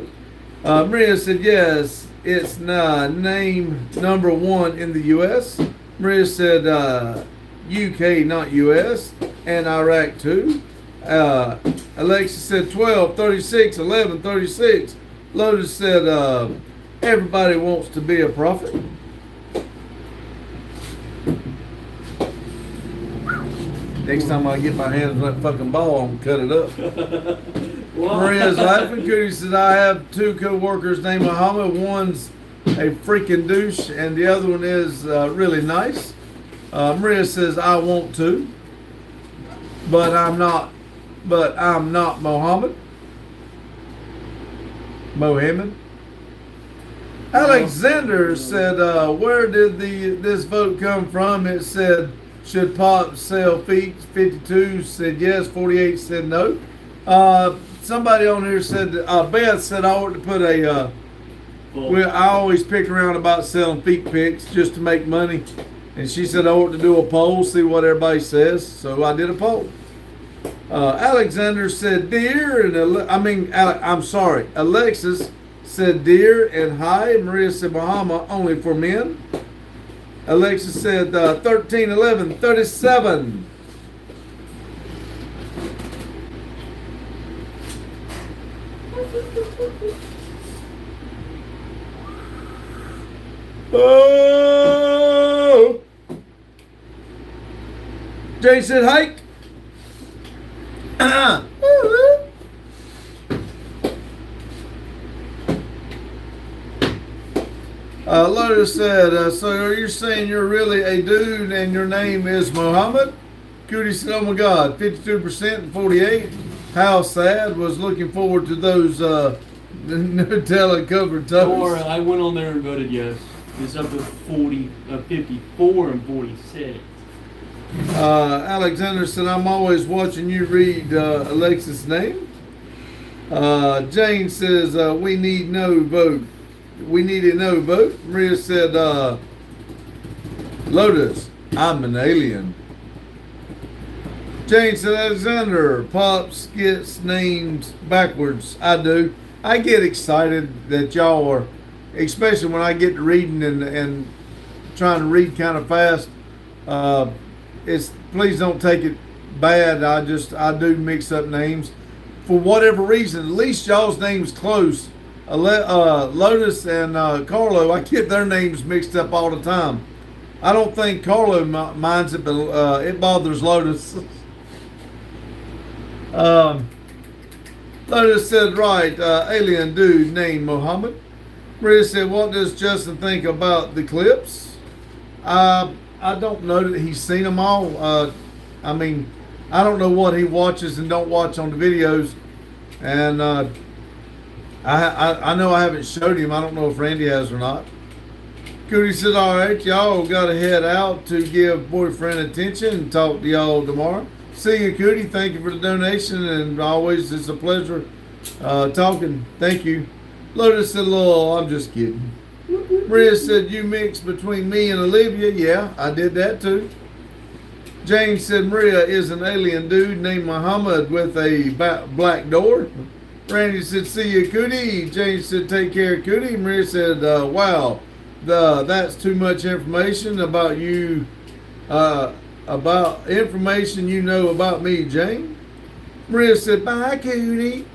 Maria said, yes, it's name number 1 in the U.S. Maria said UK, not U.S., and Iraq too. Alexa said 12, 36, 11, 36. Lotus said everybody wants to be a prophet. Next time I get my hands on that fucking ball, I'm gonna cut it up. Maria's laughing. Cootie says, I have 2 co-workers named Muhammad. One's a freaking douche, and the other one is really nice. Maria says, I want to, but I'm not Mohammed. Alexander said, where did this vote come from? It said, should Pop sell feet? 52 said yes, 48 said no. Somebody on here said, Beth said I ought to put a, I always pick around about selling feet pics just to make money. And she said I ought to do a poll, see what everybody says. So I did a poll. Alexander said dear, and Alexis said dear and hi. Maria said Muhammad only for men. Alexis said 13, 11, 37. Oh! Jay said hike. Lotus said, so are you saying you're really a dude and your name is Muhammad? Cootie said, oh my God, 52% and 48. How sad. Was looking forward to those Nutella covered toes. Or I went on there and voted yes. It's up to 54 and 46. Alexander said, I'm always watching you read Alexis' name. Jane says, we need no vote. We need a no vote. Maria said, Lotus, I'm an alien. Jane said, Alexander, Pops gets names backwards. I do. I get excited that y'all are, especially when I get to reading and trying to read kind of fast. Please don't take it bad. I do mix up names for whatever reason. At least y'all's names close. Lotus and Carlo, I get their names mixed up all the time. I don't think Carlo minds it, but it bothers Lotus. Lotus said, right, alien dude named Muhammad. Maria said, what does Justin think about the clips? I don't know that he's seen them all. I don't know what he watches and don't watch on the videos. And I know I haven't showed him. I don't know if Randy has or not. Cootie said, all right, y'all got to head out to give boyfriend attention and talk to y'all tomorrow. See you, Cootie. Thank you for the donation, and always it's a pleasure talking. Thank you. Lotus said, I'm just kidding. Maria said, you mixed between me and Olivia. Yeah, I did that too. Jane said, Maria is an alien dude named Muhammad with a black door. Randy said, see you, Cootie. Jane said, take care, Cootie. Maria said, wow, that's too much information about you, about information you know about me, Jane. Maria said, bye, Cootie.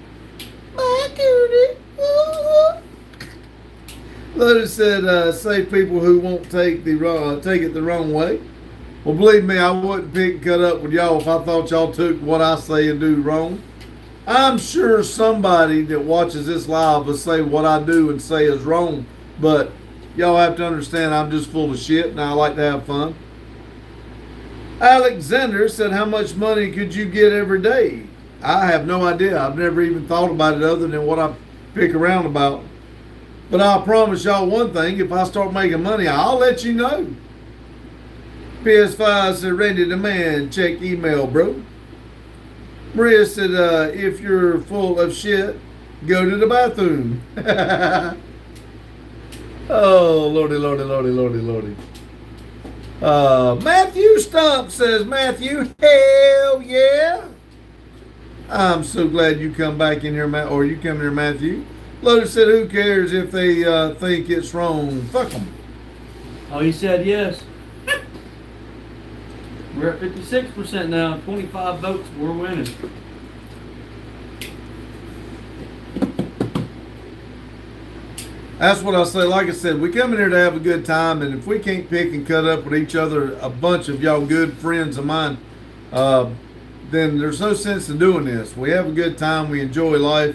Bye, Cootie. Lotus said, say people who won't take it the wrong way. Well, believe me, I wouldn't cut up with y'all if I thought y'all took what I say and do wrong. I'm sure somebody that watches this live will say what I do and say is wrong, but y'all have to understand I'm just full of shit and I like to have fun. Alexander said, how much money could you get every day? I have no idea. I've never even thought about it other than what I pick around about. But I'll promise y'all one thing, if I start making money, I'll let you know. PS5 said, Randy the man, check email, bro. Maria said, if you're full of shit, go to the bathroom. Oh, lordy, lordy, lordy, lordy, lordy. Matthew Stump says, Matthew, hell yeah. I'm so glad you come back in here, or you come here, Matthew. Lotus said, who cares if they think it's wrong? Fuck them. Oh, he said yes. We're at 56% now. 25 votes. We're winning. That's what I say. Like I said, we come in here to have a good time, and if we can't pick and cut up with each other, a bunch of y'all good friends of mine, then there's no sense in doing this. We have a good time. We enjoy life.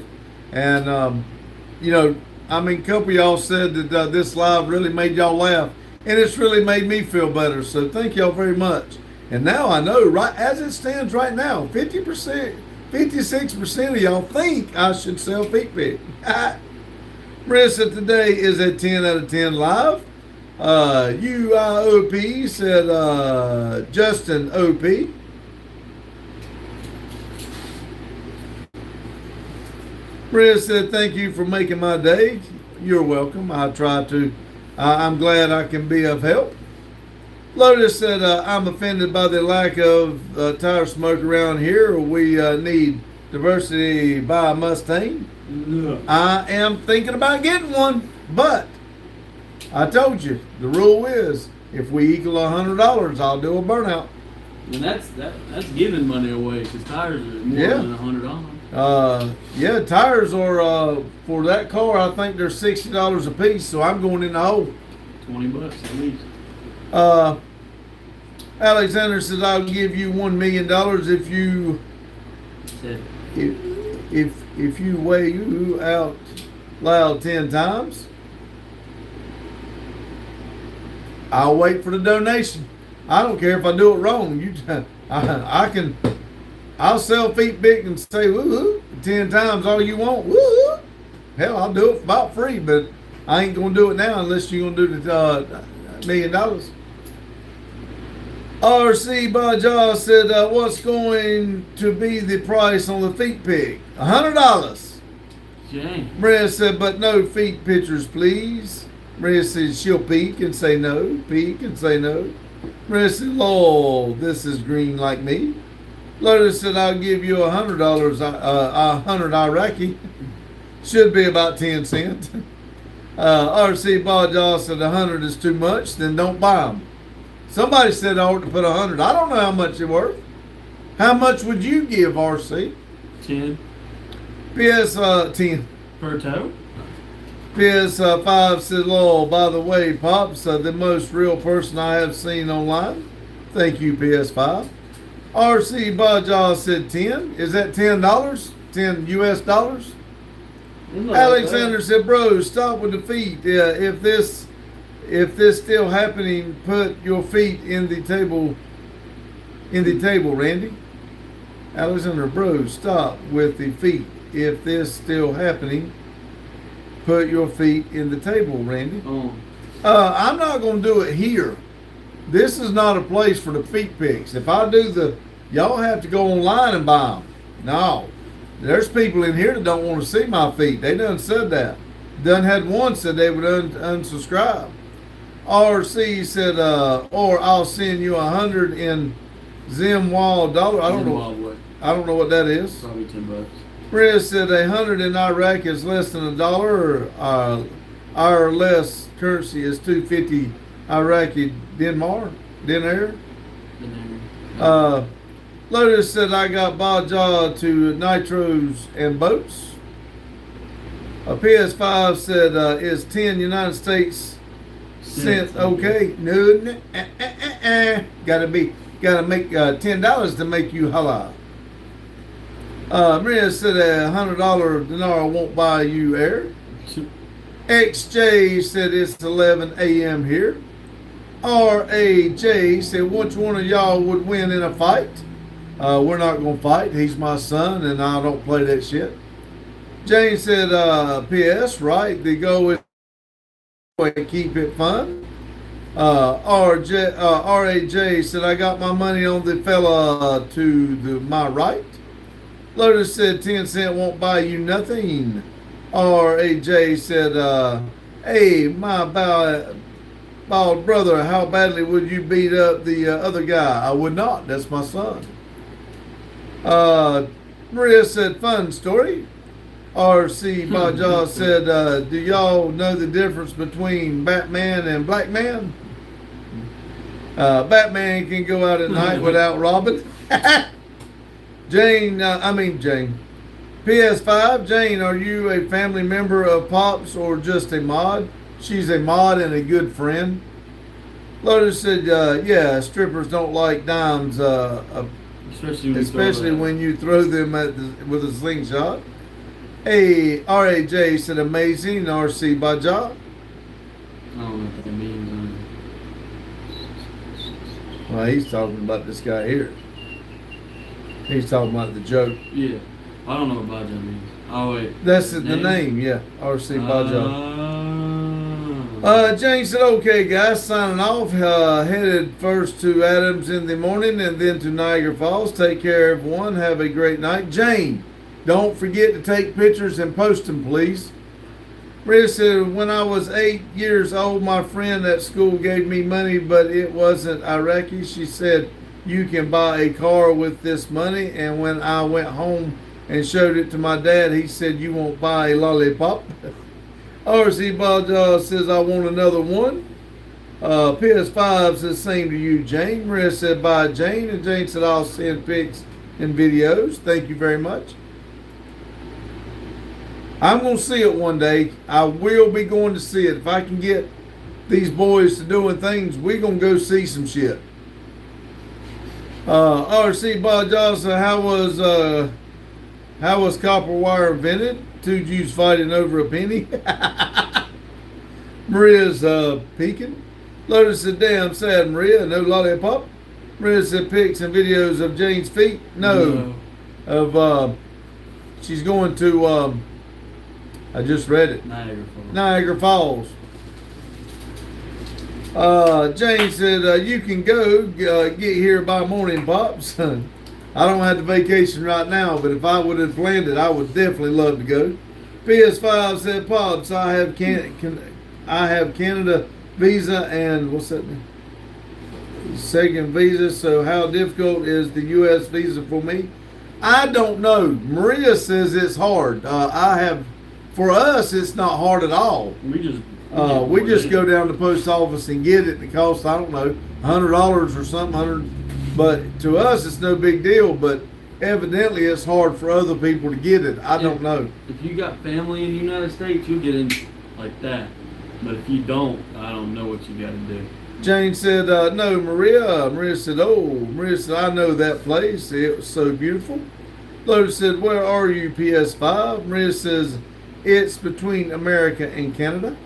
And, you know, I mean, a couple of y'all said that this live really made y'all laugh, and it's really made me feel better. So thank y'all very much. And now I know, right as it stands right now, 50%, 56% of y'all think I should sell feet pick. Marissa today is a 10 out of 10 live. UIOP said Justin OP. Marissa said thank you for making my day. You're welcome. I try to. I'm glad I can be of help. Lotus said I'm offended by the lack of tire smoke around here. We need diversity by Mustang. Yeah. I am thinking about getting one, but I told you the rule is if we equal $100, I'll do a burnout. And that's giving money away because tires are more Yeah. than $100. Yeah, tires are for that car. I think they're $60 a piece, so I'm going in the hole. $20 at least. Alexander says I'll give you $1 million if you Said if you weigh you out loud 10 times. I'll wait for the donation. I don't care if I do it wrong. I'll sell feet big and say woo 10 times all you want. Woo. Hell, I'll do it for about free, but I ain't gonna do it now unless you're gonna do the $1 million. RC Baja said, what's going to be the price on the feet pig? $100. Jane. Maria said, but no feet pictures, please. Maria said she'll peek and say no. Peek and say no. Maria said, lol, this is green like me. Lotus said, I'll give you $100, 100 Iraqi. Should be about 10 cents. RC Baja said 100 is too much, then don't buy them. Somebody said I ought to put 100. I don't know how much they're worth. How much would you give, RC? 10 PS 10. per toe. PS 5 said, lol, by the way, Pops, the most real person I have seen online. Thank you, PS5. RC Baja said 10. Is that $10? 10 US dollars? Alexander said, bro, stop with the feet. If this still happening, put your feet in the table, Randy. Alexander, bro, stop with the feet. If this still happening, put your feet in the table, Randy. Oh. I'm not going to do it here. This is not a place for the feet pics. If I do y'all have to go online and buy them. No. There's people in here that don't want to see my feet. They done said that. Done had one said they would unsubscribe. RC said, or I'll send you 100 in Zimwal dollar. I don't know what that is. Probably $10. Riz said 100 in Iraq is less than $1, or our less currency is 250 Iraqi dinar. Lotus said I got Baja to nitros and boats. PS5 said is 10 United States cents okay? No. Gotta make $10 to make you holla. Maria said $100 dinar won't buy you air. XJ said it's 11 a.m. here. RAJ said which one of y'all would win in a fight? We're not gonna fight. He's my son and I don't play that shit. Jane said PS right, the goal is to keep it fun. RAJ said I got my money on the fella to my right. Lotus said 10 cent won't buy you nothing. RAJ said hey, my bald brother, how badly would you beat up the other guy? I would not. That's my son. Maria said, fun story. R.C. Baja said, do y'all know the difference between Batman and Black Man? Batman can go out at night without robbing. Jane. PS5, Jane, are you a family member of Pop's or just a mod? She's a mod and a good friend. Lotus said, yeah, strippers don't like dimes, especially when you throw them with a slingshot. Hey, RAJ said, amazing. RC Baja. I don't know what that means. Well, he's talking about this guy here. He's talking about the joke. Yeah. I don't know what Baja means. Oh, wait. That's the name, yeah. RC Baja. Ah. Jane said, okay, guys, signing off. Headed first to Adams in the morning and then to Niagara Falls. Take care, everyone. Have a great night. Jane, don't forget to take pictures and post them, please. Maria said, when I was 8 years old, my friend at school gave me money, but it wasn't Iraqi. She said, you can buy a car with this money. And when I went home and showed it to my dad, he said, you won't buy a lollipop. RC Baja says, I want another one. PS5 says, same to you, Jane. Maria said, bye, Jane. And Jane said, I'll send pics and videos. Thank you very much. I'm going to see it one day. I will be going to see it. If I can get these boys to doing things, we're going to go see some shit. RC Baja said, how was copper wire invented? Two Jews fighting over a penny. Maria's peeking. Lotus said, damn sad, Maria. No lollipop. Maria said, pics and videos of Jane's feet. No. Of she's going to I just read it. Niagara Falls. Jane said, you can go get here by morning, Pops. I don't have the vacation right now, but if I would have planned it, I would definitely love to go. PS5 said, Pops, I have Canada visa and what's that? Second visa. So how difficult is the U.S. visa for me? I don't know. Maria says it's hard. For us, it's not hard at all. We just go down to the post office and get it. It costs, I don't know, $100 or something. But to us, it's no big deal. But evidently, it's hard for other people to get it. I don't know. If you got family in the United States, you'll get in like that. But if you don't, I don't know what you got to do. Jane said, no, Maria. Maria said, I know that place. It was so beautiful. Lotus said, where are you, PS5? Maria says, it's between America and Canada.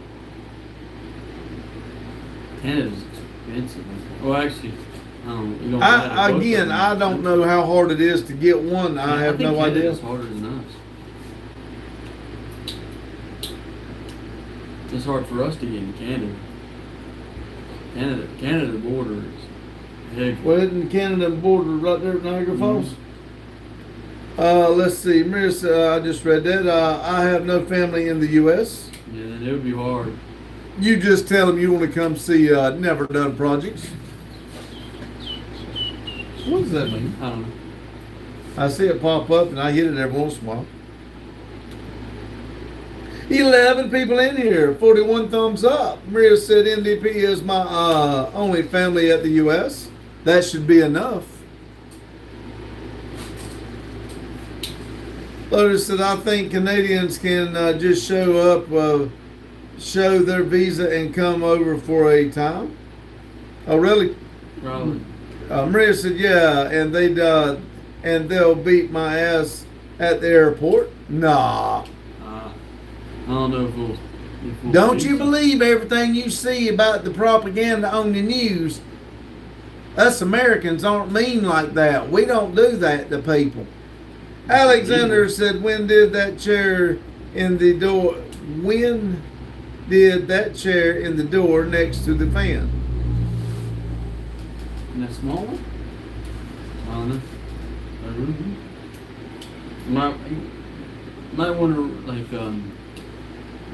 Canada's expensive. Well, actually, I don't know how hard it is to get one. I have no idea. It's harder than us. It's hard for us to get in Canada. Canada border is heavy. Well, isn't Canada border right there at Niagara Falls? Let's see. Maria said, I just read that. I have no family in the U.S. Yeah, then it would be hard. You just tell them you want to come see Never Done Projects. What does that mean? I don't know. I see it pop up and I hit it every once in a while. 11 people in here, 41 thumbs up. Maria said NDP is my only family at the U.S. That should be enough. Lotus said, I think Canadians can just show up, show their visa and come over for a time. Oh, really? Probably. Maria said, yeah, and they'll beat my ass at the airport. Nah. I don't know if we'll don't you believe everything you see about the propaganda on the news? Us Americans aren't mean like that. We don't do that to people. Alexander said, when did that chair in the door next to the fan? And that small one? I don't know. Might want to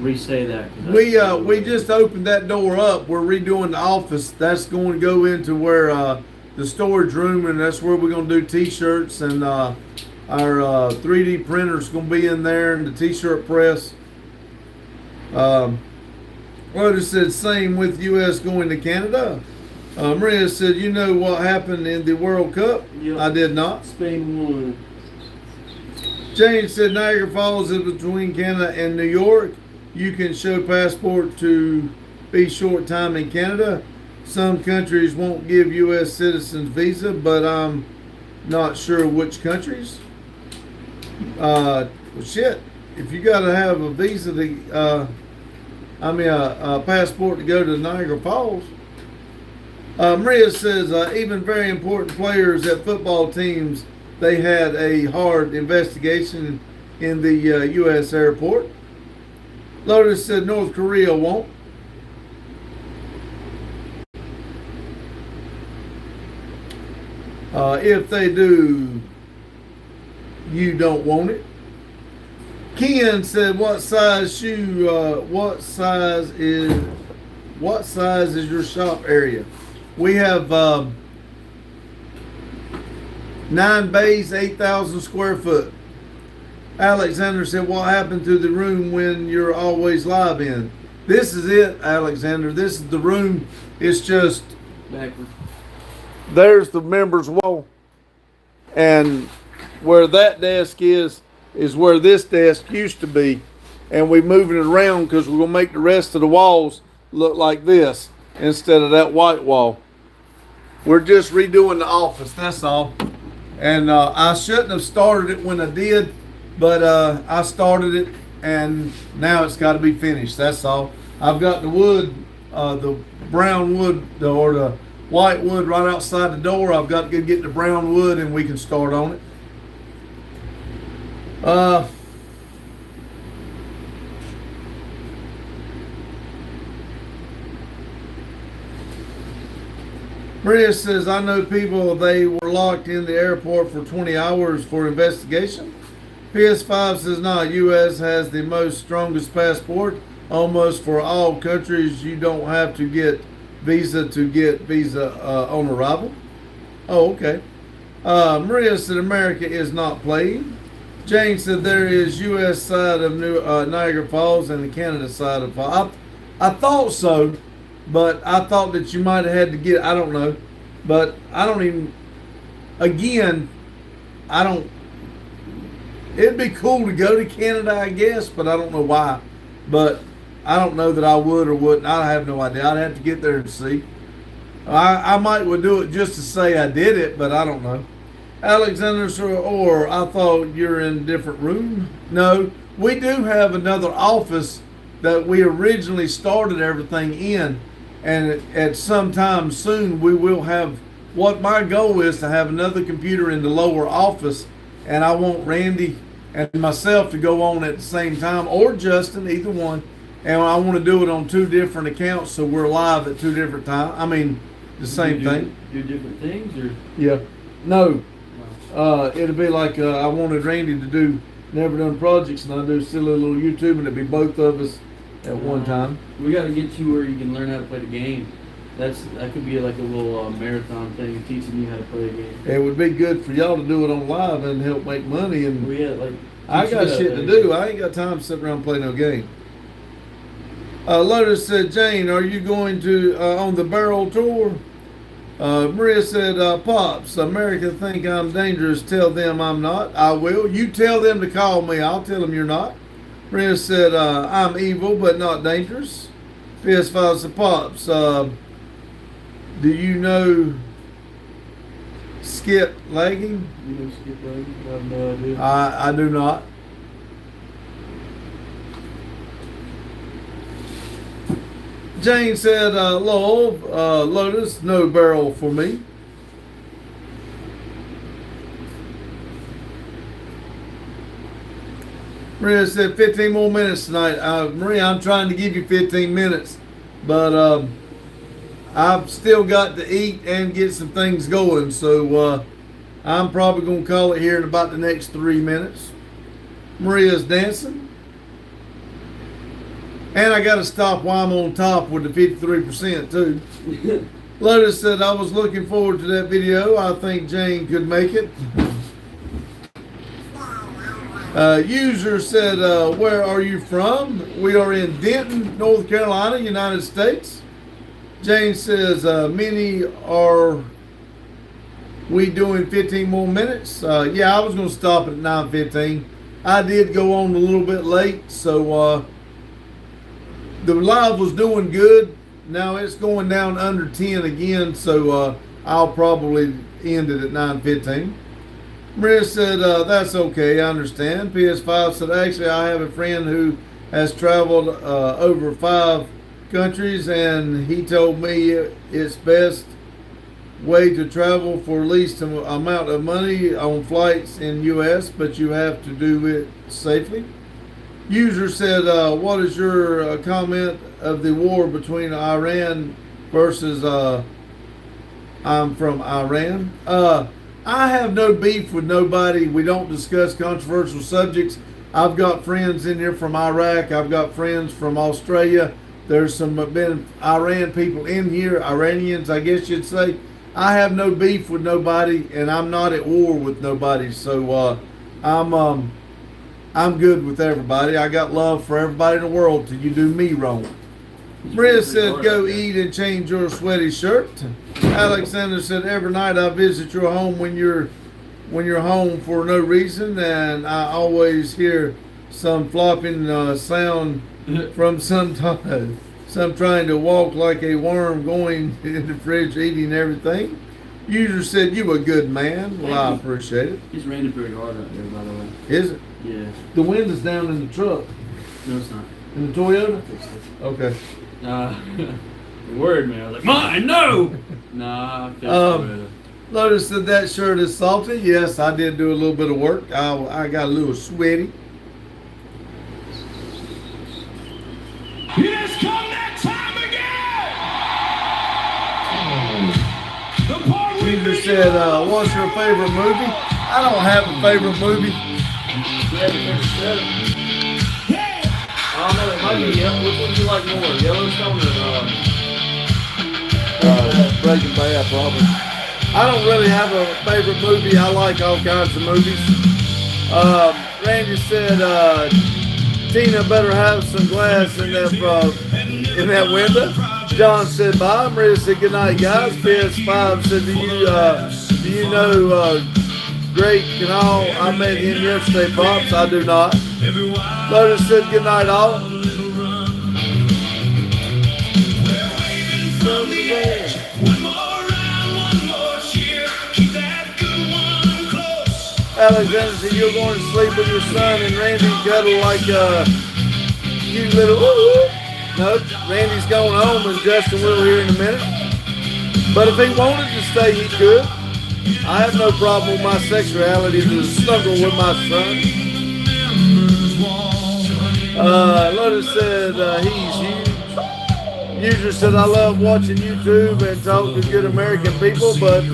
re-say that. We just opened that door up. We're redoing the office. That's going to go into where the storage room, and that's where we're going to do T-shirts and Our 3D printer's going to be in there and the t-shirt press. Lotus said, same with U.S. going to Canada. Maria said, you know what happened in the World Cup? Yep. I did not. Spain won. Jane said, Niagara Falls is between Canada and New York. You can show passport to be short time in Canada. Some countries won't give U.S. citizens visa, but I'm not sure which countries. Well, shit. If you got to have a visa to, a passport to go to Niagara Falls. Maria says, even very important players at football teams, they had a hard investigation in the U.S. airport. Lotus said North Korea won't. If they do, you don't want it. Ken said, what size is your shop area? We have 9 bays, 8,000 square foot. Alexander said, what happened to the room when you're always live in? This is it, Alexander. This is the room. It's just Backwards. there's the members wall, and where that desk is where this desk used to be, and we're moving it around because we're gonna make the rest of the walls look like this instead of that white wall. We're just redoing the office, that's all. And I shouldn't have started it when I did, but I started it and now it's got to be finished, that's all. I've got the wood, the brown wood or the white wood right outside the door. I've got to get the brown wood and we can start on it. Maria says, I know people, they were locked in the airport for 20 hours for investigation. PS5 says, no, U.S. has the most strongest passport. Almost for all countries, you don't have to get visa on arrival. Oh, okay. Maria said, America is not playing. Jane said, there is U.S. side of Niagara Falls and the Canada side of Falls. I thought so, but I thought that you might have had to get, I don't know. But I don't even, again, it'd be cool to go to Canada, I guess, but I don't know why. But I don't know that I would or wouldn't. I have no idea. I'd have to get there and see. I might would do it just to say I did it, but I don't know. Alexander, or I thought you're in a different room. No, we do have another office that we originally started everything in, and at some time soon we will have, what my goal is to have another computer in the lower office, and I want Randy and myself to go on at the same time, or Justin, either one, and I want to do it on 2 different accounts so we're live at 2 different times. I mean, the same thing. Do different things, or? Yeah. No. It'll be like I wanted Randy to do Never Done Projects, and I do silly little YouTube, and it'd be both of us at one time. We got to get you where you can learn how to play the game. That could be like a little marathon thing, teaching you how to play the game. It would be good for y'all to do it on live and help make money. And I got teach you shit that to thing. do. I ain't got time to sit around and play no game. Lotus said, Jane, are you going to on the barrel tour? Maria said, Pops, America think I'm dangerous. Tell them I'm not. I will. You tell them to call me. I'll tell them you're not. Maria said, I'm evil but not dangerous. PS5 said, Pops, do you know Skip Lagging? You know Skip Lagging? I have no idea. I do not. Jane said, Lowell, Lotus, no barrel for me. Maria said 15 more minutes tonight. Maria, I'm trying to give you 15 minutes, but I've still got to eat and get some things going, so I'm probably going to call it here in about the next 3 minutes. Maria's dancing. And I got to stop while I'm on top with the 53% too. Lotus said, I was looking forward to that video. I think Jane could make it. User said, where are you from? We are in Denton, North Carolina, United States. Jane says, many are we doing 15 more minutes? Yeah, I was going to stop at 9:15. I did go on a little bit late, so the live was doing good. Now it's going down under 10 again, so I'll probably end it at 9:15. Maria said, that's okay, I understand. PS5 said, actually, I have a friend who has traveled over 5 countries, and he told me it's best way to travel for least amount of money on flights in U.S., but you have to do it safely. User said, what is your comment of the war between Iran versus I'm from Iran? I have no beef with nobody. We don't discuss controversial subjects. I've got friends in here from Iraq. I've got friends from Australia. There's been Iran people in here, Iranians, I guess you'd say. I have no beef with nobody, and I'm not at war with nobody. So I'm good with everybody. I got love for everybody in the world till you do me wrong. Maria said, go eat and change your sweaty shirt. Alexander said, every night I visit your home when you're home for no reason, and I always hear some flopping sound from some trying to walk like a worm going in the fridge eating everything. User said, you a good man. Well, I appreciate it. It's raining pretty hard out there, by the way. Is it? Yeah. The wind is down in the truck. No, it's not. In the Toyota? Okay. It worried me. I was like, mine, no! Nah, I fixed it. Lotus said that shirt is salty. Yes, I did do a little bit of work. I got a little sweaty. It has come that time again! The part we User said, what's your favorite movie? I don't have a favorite movie. I don't know, it might be yellow. Which one do you like more? Yellowstone or Breaking Bad, probably. I don't really have a favorite movie. I like all kinds of movies. Randy said, Tina better have some glass in that window. John said bye. Maria said good night, guys. PS5 said, do you know Great Canal? I met him yesterday, Pops. I do not. Lotus said good night, all. Alexander said you're going to sleep with your son and Randy cuddle like you little woo-woo. No, Randy's going home and Justin will here in a minute. But if he wanted to stay, he could. I have no problem with my sexuality to snuggle with my son. Lotus said he's huge. User said I love watching YouTube and talk to good American people, but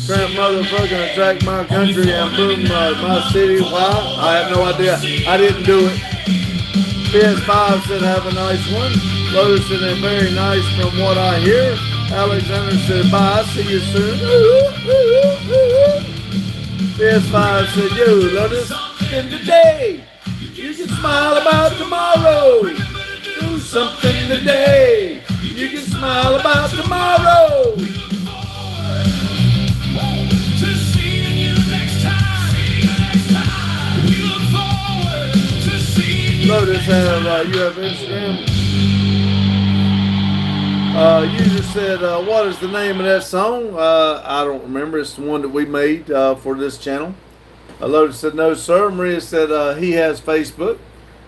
Trump motherfucking attacked my country and boom my city. Why? I have no idea. I didn't do it. PS5 said have a nice one. Lotus said they're very nice from what I hear. Alexander said bye. See you soon. PS5 said yo Lotus in today. You can smile about tomorrow. Do something today. You can smile about tomorrow. Lotus have you have Instagram? User said, what is the name of that song? I don't remember. It's the one that we made for this channel. Lotus said, no, sir. Maria said he has Facebook.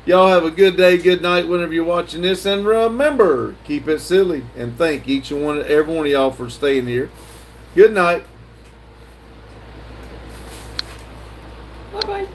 Y'all have a good day, good night whenever you're watching this. And remember, keep it silly. And thank every one of y'all for staying here. Good night. Bye-bye.